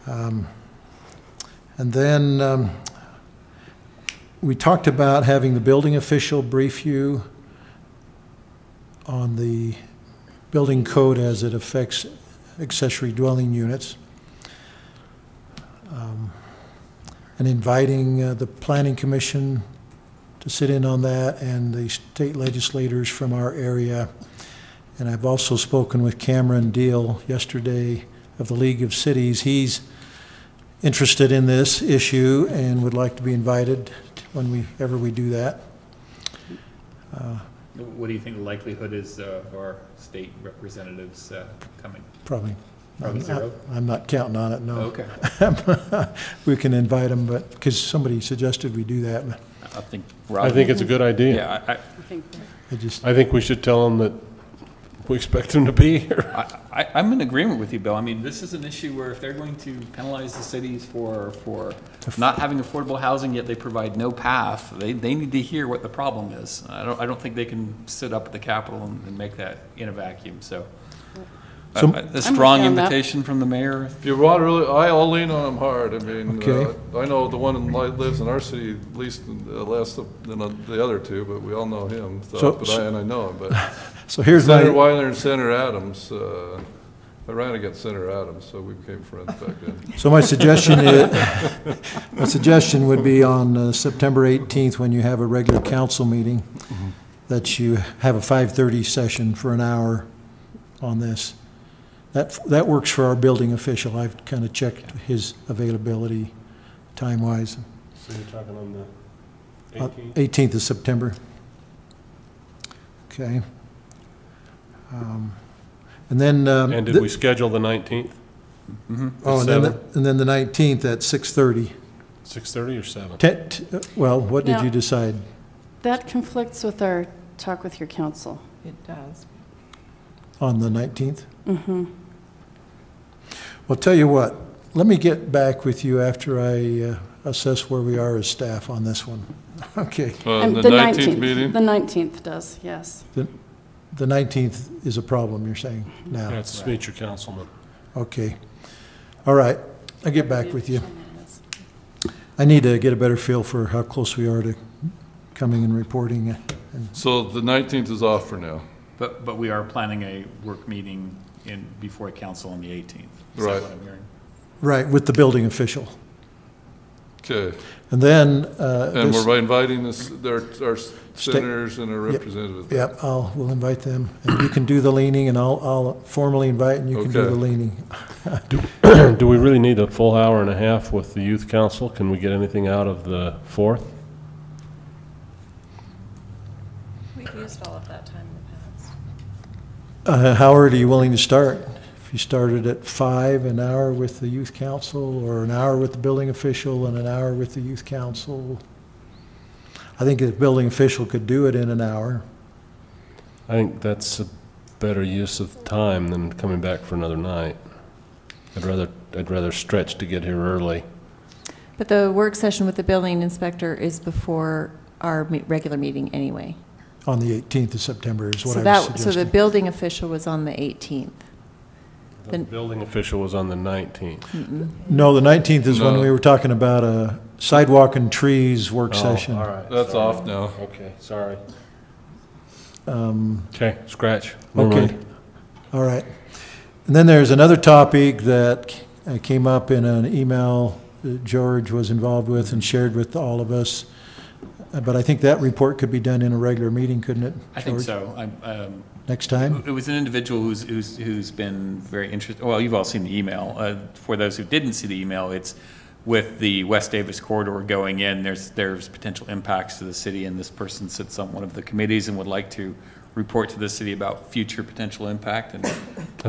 And then we talked about having the building official brief you on the building code as it affects accessory dwelling units. And inviting the planning commission to sit in on that, and the state legislators from our area. And I've also spoken with Cameron Deal yesterday of the League of Cities. He's interested in this issue and would like to be invited whenever we do that. What do you think the likelihood is of our state representatives coming? Probably. Zero? I'm not counting on it, no. Okay. We can invite them, but, because somebody suggested we do that, but I think I think it's a good idea. Yeah, I think I just, I think we should tell them that we expect them to be here. I'm in agreement with you, Bill. I mean, this is an issue where if they're going to penalize the cities for not having affordable housing, yet they provide no path, they need to hear what the problem is. I don't think they can sit up at the Capitol and make that in a vacuum, so. A strong on that. invitation from the mayor. If you want to really, I'll lean on them hard. I mean, Okay. I know the one that lives in our city at least less than the other two, but we all know him. And I know him, but so here's Senator my, Weiler and Senator Adams, I ran against Senator Adams, so we became friends back then. so my suggestion would be on September 18th, when you have a regular council meeting, that you have a 5:30 session for an hour on this. That works for our building official. I've kind of checked his availability time-wise. So you're talking on the 18th? 18th of September. Okay. And then. And did we schedule the 19th? Oh, and then the 19th at 6:30. 6:30 or 7? Well, what did Now- you decide? that conflicts with our talk with your council. It does. On the 19th? Mm-hmm. Well, tell you what, let me get back with you after I assess where we are as staff on this one. Okay. The 19th meeting? The 19th does, yes. The 19th is a problem, you're saying, now? That's to meet your councilman. Okay. All right, I'll get back with you. I need to get a better feel for how close we are to coming and reporting. So the 19th is off for now. But we are planning a work meeting before council on the 18th. Is that Right. what I'm hearing? Right, with the building official. Okay. And then. And we're inviting our senators and our Yep. representatives. Yep, we'll invite them, and you can do the leaning, and I'll formally invite, and you can do Okay. the leaning. Do we really need a full hour and a half with the youth council? Can we get anything out of the 4th? We've used all of that time in the past. Howard, are you willing to start? If you started at 5, an hour with the youth council, or an hour with the building official and an hour with the youth council? I think the building official could do it in an hour. I think that's a better use of time than coming back for another night. I'd rather stretch to get here early. But the work session with the building inspector is before our regular meeting anyway. On the 18th of September is what So I was that, so the suggesting. building official was on the 18th. The Then- building official was on the 19th. No, the 19th is when No. we were talking about a sidewalk and trees work Oh, session. all right. That's sorry. off now. Okay, sorry. Um, Okay, scratch. Never Okay, mind. all right. And then there's another topic that came up in an email that George was involved with and shared with all of us. But I think that report could be done in a regular meeting, couldn't it, I think George? so. Next time? It was an individual who's been very interested, well, you've all seen the email. For those who didn't see the email, it's with the West Davis corridor going in, there's potential impacts to the city, and this person sits on one of the committees and would like to report to the city about future potential impact. And I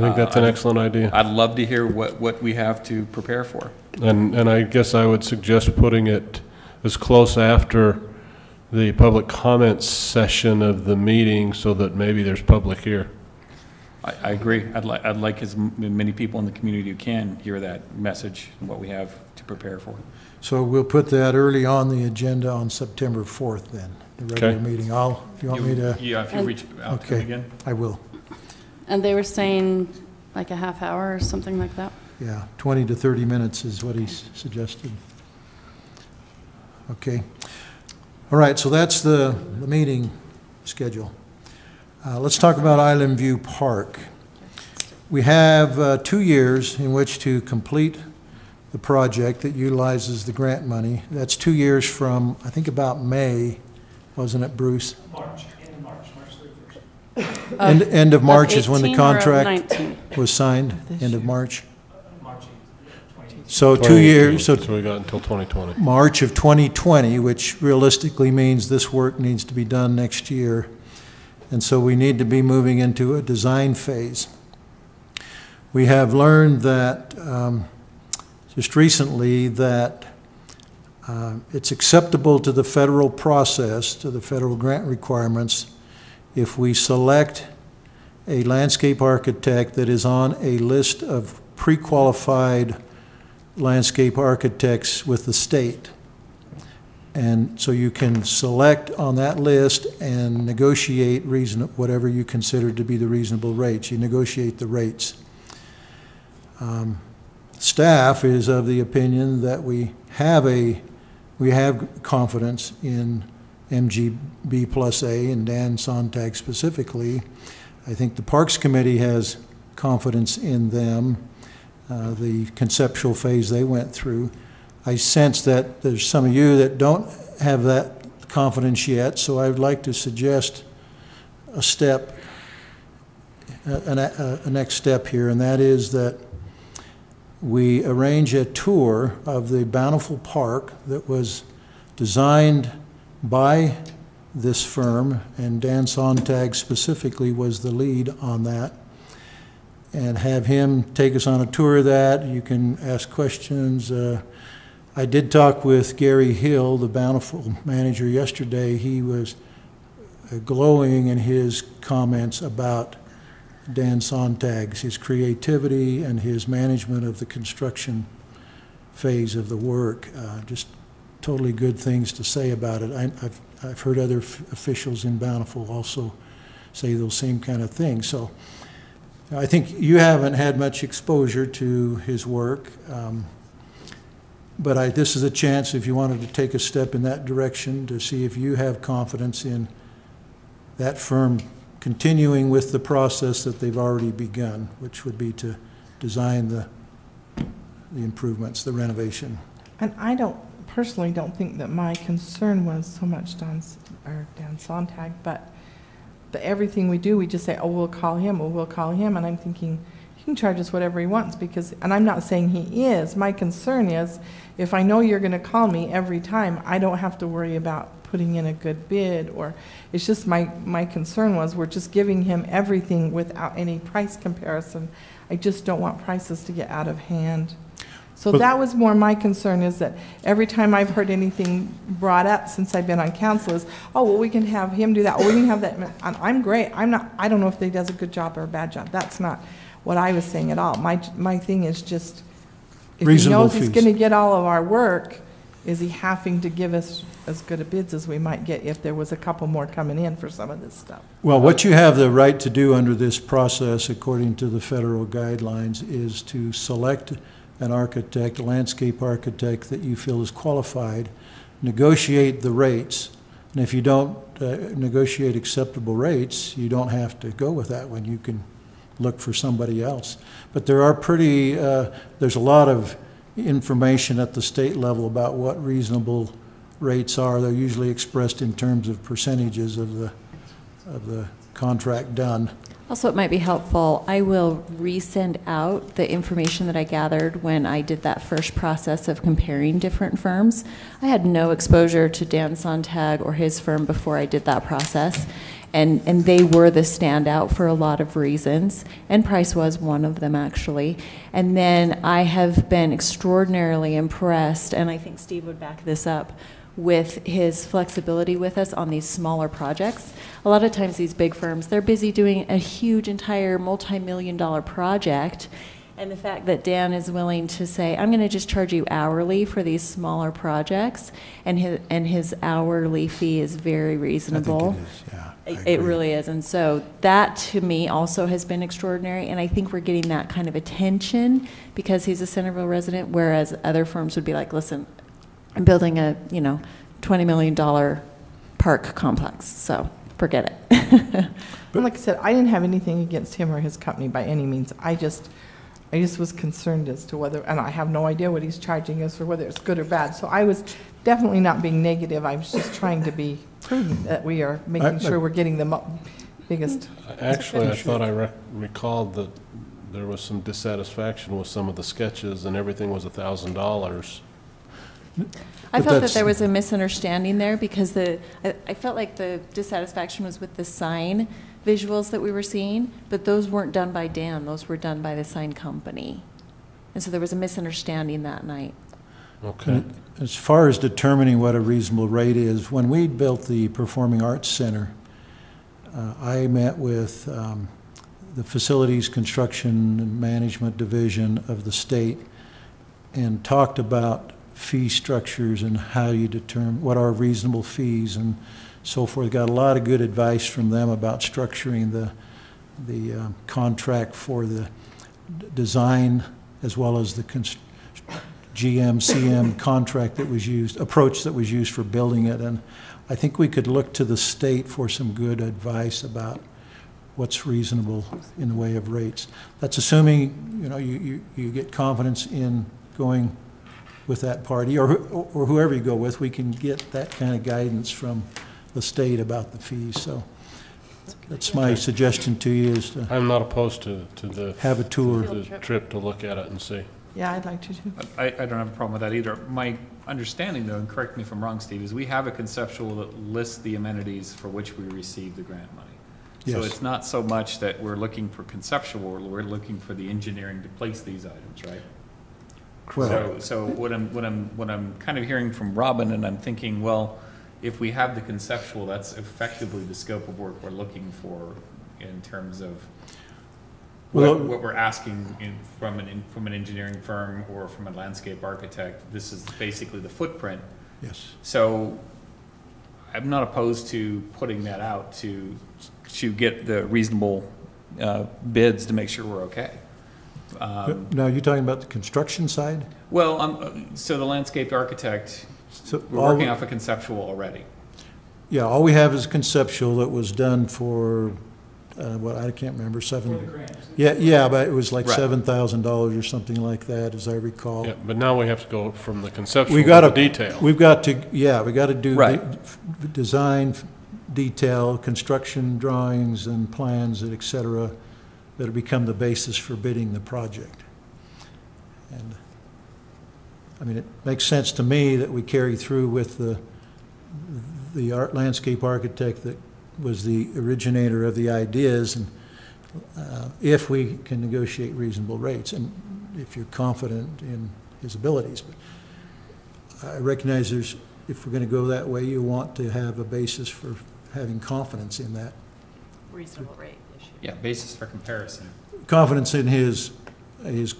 think that's an excellent idea. I'd love to hear what we have to prepare for. And I guess I would suggest putting it as close after the public comments session of the meeting so that maybe there's public here. I agree. I'd like as many people in the community who can hear that message and what we have to prepare for. So we'll put that early on the agenda on September 4th then, the regular Okay. meeting. If you want me to, Yeah, if you reach out to them okay, again. I will. And they were saying like a half hour or something like that? Yeah, 20 to 30 minutes is what he suggested. Okay. All right, so that's the meeting schedule. Let's talk about Island View Park. We have 2 years in which to complete the project that utilizes the grant money. That's 2 years from, I think, about May wasn't it, Bruce? March, end of March, March 31st. End of March is when the 18 or of contract 19? was signed, This end of year. March. March 2018. So 2 years, so we got until 2020. March of 2020, which realistically means this work needs to be done next year. And so we need to be moving into a design phase. We have learned that just recently that it's acceptable to the federal process, to the federal grant requirements, if we select a landscape architect that is on a list of pre-qualified landscape architects with the state. And so you can select on that list and negotiate whatever you consider to be the reasonable rates. You negotiate the rates. Staff is of the opinion that we have confidence in MGB plus A and Dan Sontag specifically. I think the Parks Committee has confidence in them, the conceptual phase they went through. I sense that there's some of you that don't have that confidence yet, so I would like to suggest a step, a next step here, and that is that we arrange a tour of the Bountiful Park that was designed by this firm, and Dan Sontag specifically was the lead on that, and have him take us on a tour of that. You can ask questions. I did talk with Gary Hill, the Bountiful manager, yesterday. He was glowing in his comments about Dan Sontag's, his creativity and his management of the construction phase of the work. Just totally good things to say about it. I've heard other officials in Bountiful also say those same kind of things. So I think you haven't had much exposure to his work. But this is a chance, if you wanted to take a step in that direction, to see if you have confidence in that firm continuing with the process that they've already begun, which would be to design the improvements, the renovation. And I personally don't think that my concern was so much Dan Sontag, but everything we do, we just say, oh, we'll call him, and I'm thinking, he can charge us whatever he wants, and I'm not saying he is. My concern is, if I know you're going to call me every time, I don't have to worry about putting in a good bid, or it's just my concern was we're just giving him everything without any price comparison. I just don't want prices to get out of hand. So that was more my concern, is that every time I've heard anything brought up since I've been on council is, oh, well, we can have him do that, or we can have that. I'm great. I don't know if he does a good job or a bad job. That's not what I was saying at all. My thing is just, if he knows he's going to get all of our work, is he having to give us as good a bids as we might get if there was a couple more coming in for some of this stuff? Well, what you have the right to do under this process, according to the federal guidelines, is to select an architect, a landscape architect that you feel is qualified, negotiate the rates, and if you don't negotiate acceptable rates, you don't have to go with that one. You can look for somebody else. But there are there's a lot of information at the state level about what reasonable rates are. They're usually expressed in terms of percentages of the contract done. Also, it might be helpful, I will resend out the information that I gathered when I did that first process of comparing different firms. I had no exposure to Dan Sontag or his firm before I did that process, and they were the standout for a lot of reasons, and price was one of them, actually. And then I have been extraordinarily impressed, and I think Steve would back this up, with his flexibility with us on these smaller projects. A lot of times these big firms, they're busy doing a huge entire multi-million-dollar project, and the fact that Dan is willing to say, I'm going to just charge you hourly for these smaller projects, and his hourly fee is very reasonable. I think it is, yeah. It really is, and so that to me also has been extraordinary, and I think we're getting that kind of attention because he's a Centerville resident, whereas other firms would be like, listen, I'm building a, $20 million park complex, so forget it. But like I said, I didn't have anything against him or his company by any means. I just was concerned as to whether, and I have no idea what he's charging us for, whether it's good or bad. So I was definitely not being negative. I was just trying to be prudent that we are making sure we're getting the biggest. Actually, I thought I recalled that there was some dissatisfaction with some of the sketches, and everything was $1,000. I But felt that that's- there was a misunderstanding there because I felt like the dissatisfaction was with the sign visuals that we were seeing, but those weren't done by Dan, those were done by the sign company. And so there was a misunderstanding that night. Okay. As far as determining what a reasonable rate is, when we built the Performing Arts Center, I met with the Facilities Construction and Management Division of the state and talked about fee structures and how you determine what are reasonable fees and so forth. Got a lot of good advice from them about structuring the contract for the design as well as the GM-CM contract that was used, approach that was used for building it. And I think we could look to the state for some good advice about what's reasonable in the way of rates. That's assuming, you know, you get confidence in going with that party or whoever you go with. We can get that kind of guidance from the state about the fees. So that's my suggestion to you, is to I'm not opposed to the have a tour. the trip to look at it and see. Yeah, I'd like to too. I don't have a problem with that either. My understanding, though, and correct me if I'm wrong, Steve, is we have a conceptual that lists the amenities for which we receive the grant money. So Yes. it's not so much that we're looking for conceptual, we're looking for the engineering to place these items, right? Well, So what I'm kind of hearing from Robin, and I'm thinking, well, if we have the conceptual, that's effectively the scope of work we're looking for in terms of Well, what we're asking from an engineering firm or from a landscape architect. This is basically the footprint. yes. So I'm not opposed to putting that out to get the reasonable bids to make sure we're okay. Now, you're talking about the construction side? Well, so the landscape architect, So we're all- working off a conceptual already. Yeah, all we have is conceptual that was done for, what, I can't remember, For the seven, grant. yeah, but it was like Right. $7,000 or something like that, as I recall. Yeah, but now we have to go from the conceptual We to gotta, the detail. We've got to, yeah, we got to do Right. design, detail, construction drawings and plans, et cetera, that'll become the basis for bidding the project. And, I mean, it makes sense to me that we carry through with the landscape architect that was the originator of the ideas, and if we can negotiate reasonable rates, and if you're confident in his abilities. But I recognize if we're going to go that way, you want to have a basis for having confidence in that. Reasonable rate issue. Yeah, basis for comparison. Confidence in his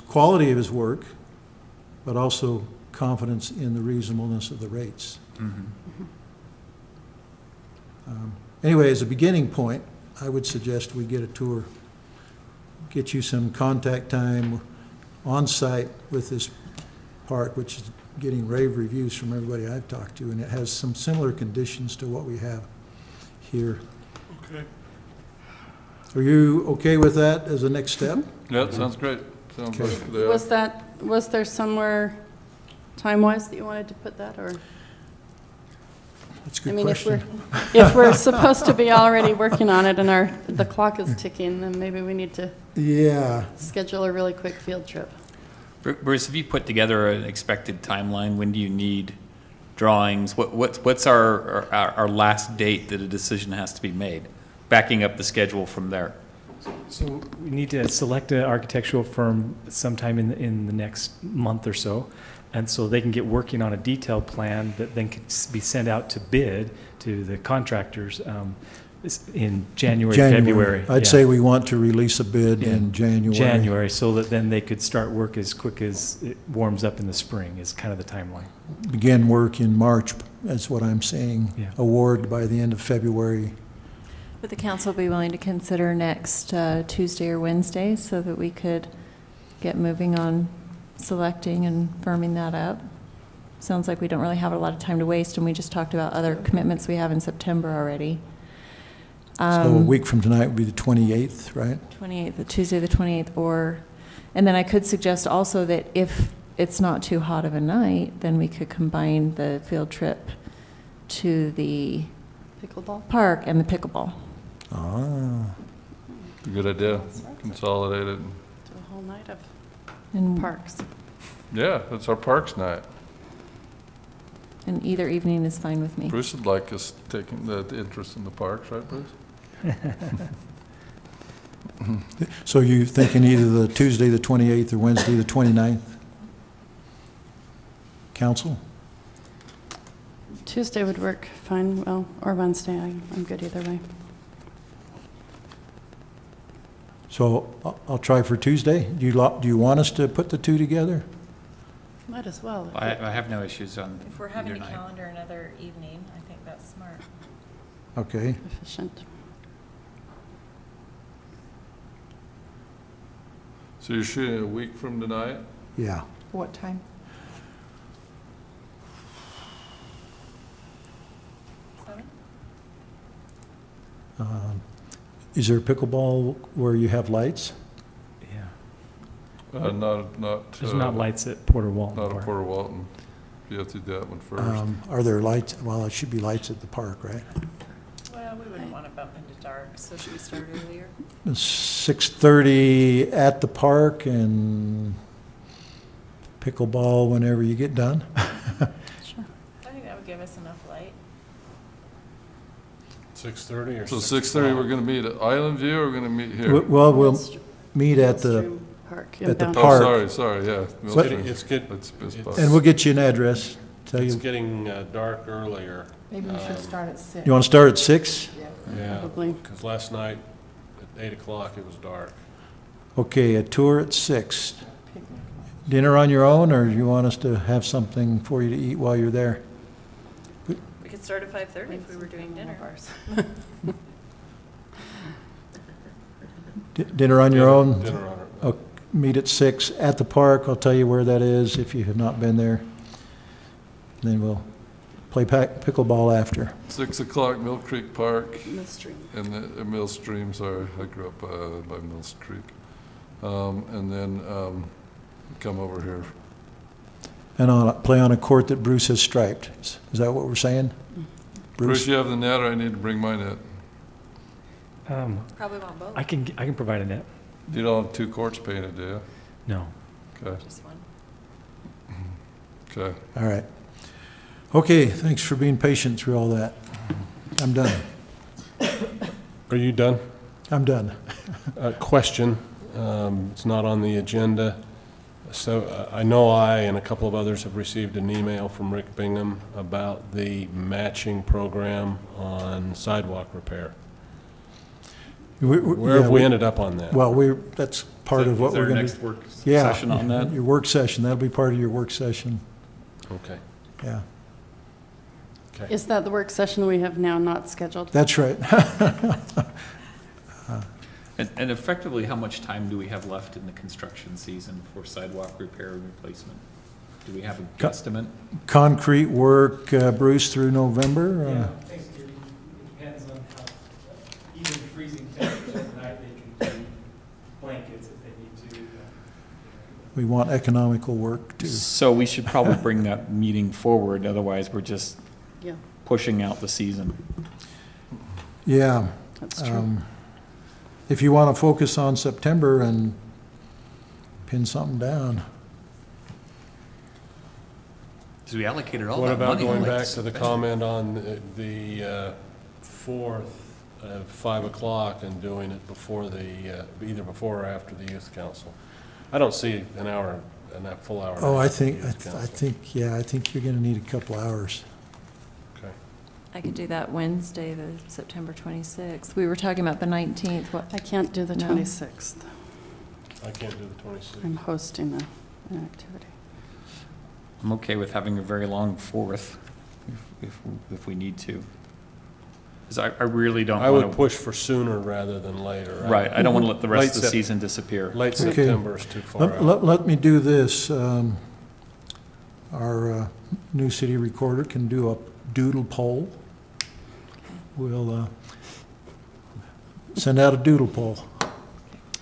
quality of his work, but also confidence in the reasonableness of the rates. Anyway, as a beginning point, I would suggest we get a tour, get you some contact time on site with this park, which is getting rave reviews from everybody I've talked to, and it has some similar conditions to what we have here. Okay. Are you okay with that as a next step? Yeah, that sounds great. Sounds Okay. like, Was there somewhere time-wise that you wanted to put that, or? That's a I good mean, question. if we're supposed to be already working on it and the clock is ticking, then maybe we need to Yeah, schedule a really quick field trip. Bruce, have you put together an expected timeline? When do you need drawings? What's our last date that a decision has to be made? Backing up the schedule from there. So we need to select an architectural firm sometime in the next month or so. And so they can get working on a detailed plan that then can be sent out to bid to the contractors in January, February. I'd Yeah. say we want to release a bid Yeah. in January. January, so that then they could start work as quick as it warms up in the spring is kind of the timeline. Begin work in March, that's what I'm saying. Yeah. Award by the end of February. Would the council be willing to consider next Tuesday or Wednesday so that we could get moving on selecting and firming that up? Sounds like we don't really have a lot of time to waste, and we just talked about other commitments we have in September already. So a week from tonight would be the 28th, right? 28th, Tuesday the 28th, or, And then I could suggest also that if it's not too hot of a night, then we could combine the field trip to the Pickleball? park and the pickleball. Ah, Good idea. Consolidate it. Do a whole night of And, parks. Yeah, it's our Parks Night. and either evening is fine with me. Bruce would like us taking the interest in the parks, right, Bruce? so you thinking either the Tuesday, the 28th, or Wednesday, the 29th? Council? Tuesday would work fine, well, or Wednesday, I'm good either way. So I'll try for Tuesday. Do you want us to put the two together? Might as well. I have no issues on If we're either night. calendar another evening, I think that's smart. Okay. Efficient. So you're shooting a week from tonight? Yeah. What time? Is there pickleball where you have lights? Yeah. Not. There's not lights at Porter Walton Not at Park. Porter Walton. You have to do that one first. Are there lights? Well, it should be lights at the park, right? Well, we wouldn't want to bump into dark, so should we start earlier? 6:30 at the park and pickleball whenever you get done. Sure. I think that would give us enough light. 6:30 or So 6 6:30, o'clock? we're gonna meet at Island View, or we're gonna meet here? Well, we'll meet at the, Millstream Park. at the inbound. park. Sorry, yeah. It's Millstream. getting, it's get, It's it's- and we'll get you an address. Tell it's you, getting dark earlier. Maybe we should start at 6. you want to start at 6? Yeah, Probably. because last night at 8 o'clock it was dark. Okay, a tour at 6. Dinner on your own, or you want us to have something for you to eat while you're there? We could start at 5:30 if we were doing dinner. Dinner on your own? Dinner on it. Oh, meet at 6 at the park. I'll tell you where that is if you have not been there. Then we'll play pickleball after. 6 o'clock, Mill Creek Park, Millstream. and the Mill Stream, sorry, I grew up by Mills Creek. And then come over here. And play on a court that Bruce has striped. Is that what we're saying? Bruce, you have the net, or I need to bring my net? Probably want both. I can provide a net. You don't have 2 courts painted, do you? No. Okay, Just one. okay. All right. Okay, thanks for being patient through all that. I'm done. Are you done? I'm done. Question, it's not on the agenda. So I know I and a couple of others have received an email from Rick Bingham about the matching program on sidewalk repair. Where have we ended up on that? Well, that's part of what we're going to. Next work Yeah, session on that? your work session. That'll be part of your work session. Okay. Yeah, Is that the work session we have now not scheduled? that's right. And effectively, how much time do we have left in the construction season for sidewalk repair and replacement? Do we have a guesstimate? Concrete work, Bruce, through November? Yeah, thanks, Gary. It depends on how, even freezing temperatures at night, they can do blankets if they need to. We want economical work too. So we should probably bring that meeting forward, otherwise we're just Yeah, pushing out the season. Yeah. that's true. If you want to focus on September and pin something down. Because we allocated all What that about money. going like, back to the comment on the 4th at 5 o'clock and doing it before either before or after the youth council? I don't see an hour, a full hour. Oh, I after the think, youth I council. think you're going to need a couple hours. Okay. I could do that Wednesday, the September 26th. We were talking about the 19th. What? I can't do the No. 26th. I can't do the 26th. I'm hosting an activity. I'm okay with having a very long 4th if we need to. Because I really don't I want would to. push for sooner rather than later. Right, I don't want to let the rest Late of the Sep- season disappear. Late Okay. September is too far out. Let me do this. Our new city recorder can do a doodle poll. We'll send out a doodle poll.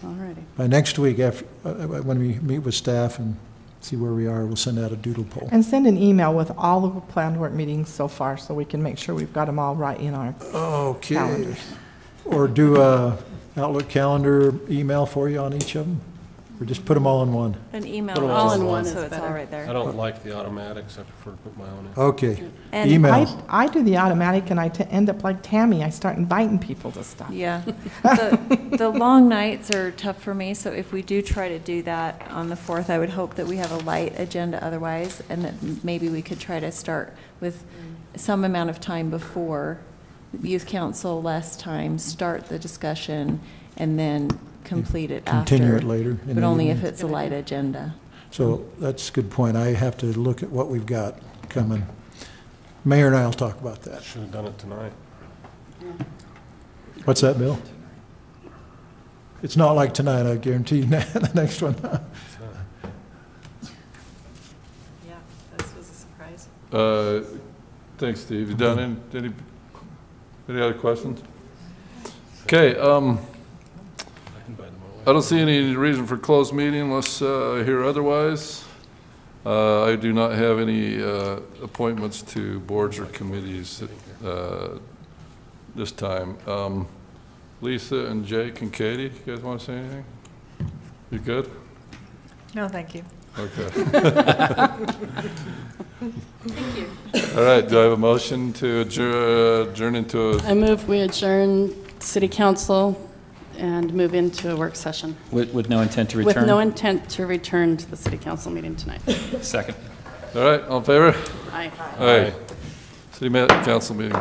Alrighty. By next week, after, when we meet with staff and see where we are, we'll send out a doodle poll. And send an email with all of the planned work meetings so far, so we can make sure we've got them all right in our Okay. calendars. Or do a Outlook calendar email for you on each of them? Or just put them all in one? An email, Put 'em all just in one so is it's all better. right there. I don't like the automatics, I prefer to put my own in. Okay. And Email. I do the automatic, and I end up like Tammy. I start inviting people to stuff. Yeah, the long nights are tough for me, so if we do try to do that on the 4th, I would hope that we have a light agenda otherwise, and that maybe we could try to start with some amount of time before youth council, less time, start the discussion, and then complete it after. Continue it later. in But the only evening. if it's a light agenda. So that's a good point. I have to look at what we've got coming. Mayor and I will talk about that. Should have done it tonight. What's that, Bill? It's not like tonight, I guarantee you, the next one. Yeah, this was a surprise. Thanks, Steve. You done any other questions? Okay, I don't see any reason for closed meeting unless I hear otherwise. I do not have any appointments to boards or committees this time. Lisa and Jake and Katie, you guys want to say anything? You good? No, thank you. Okay. Thank you. All right, do I have a motion to adjourn into a... I move we adjourn city council and move into a work session. With no intent to With return? no intent to return to the city council meeting tonight. Second. All right, all in favor? Aye. All right. City council meeting.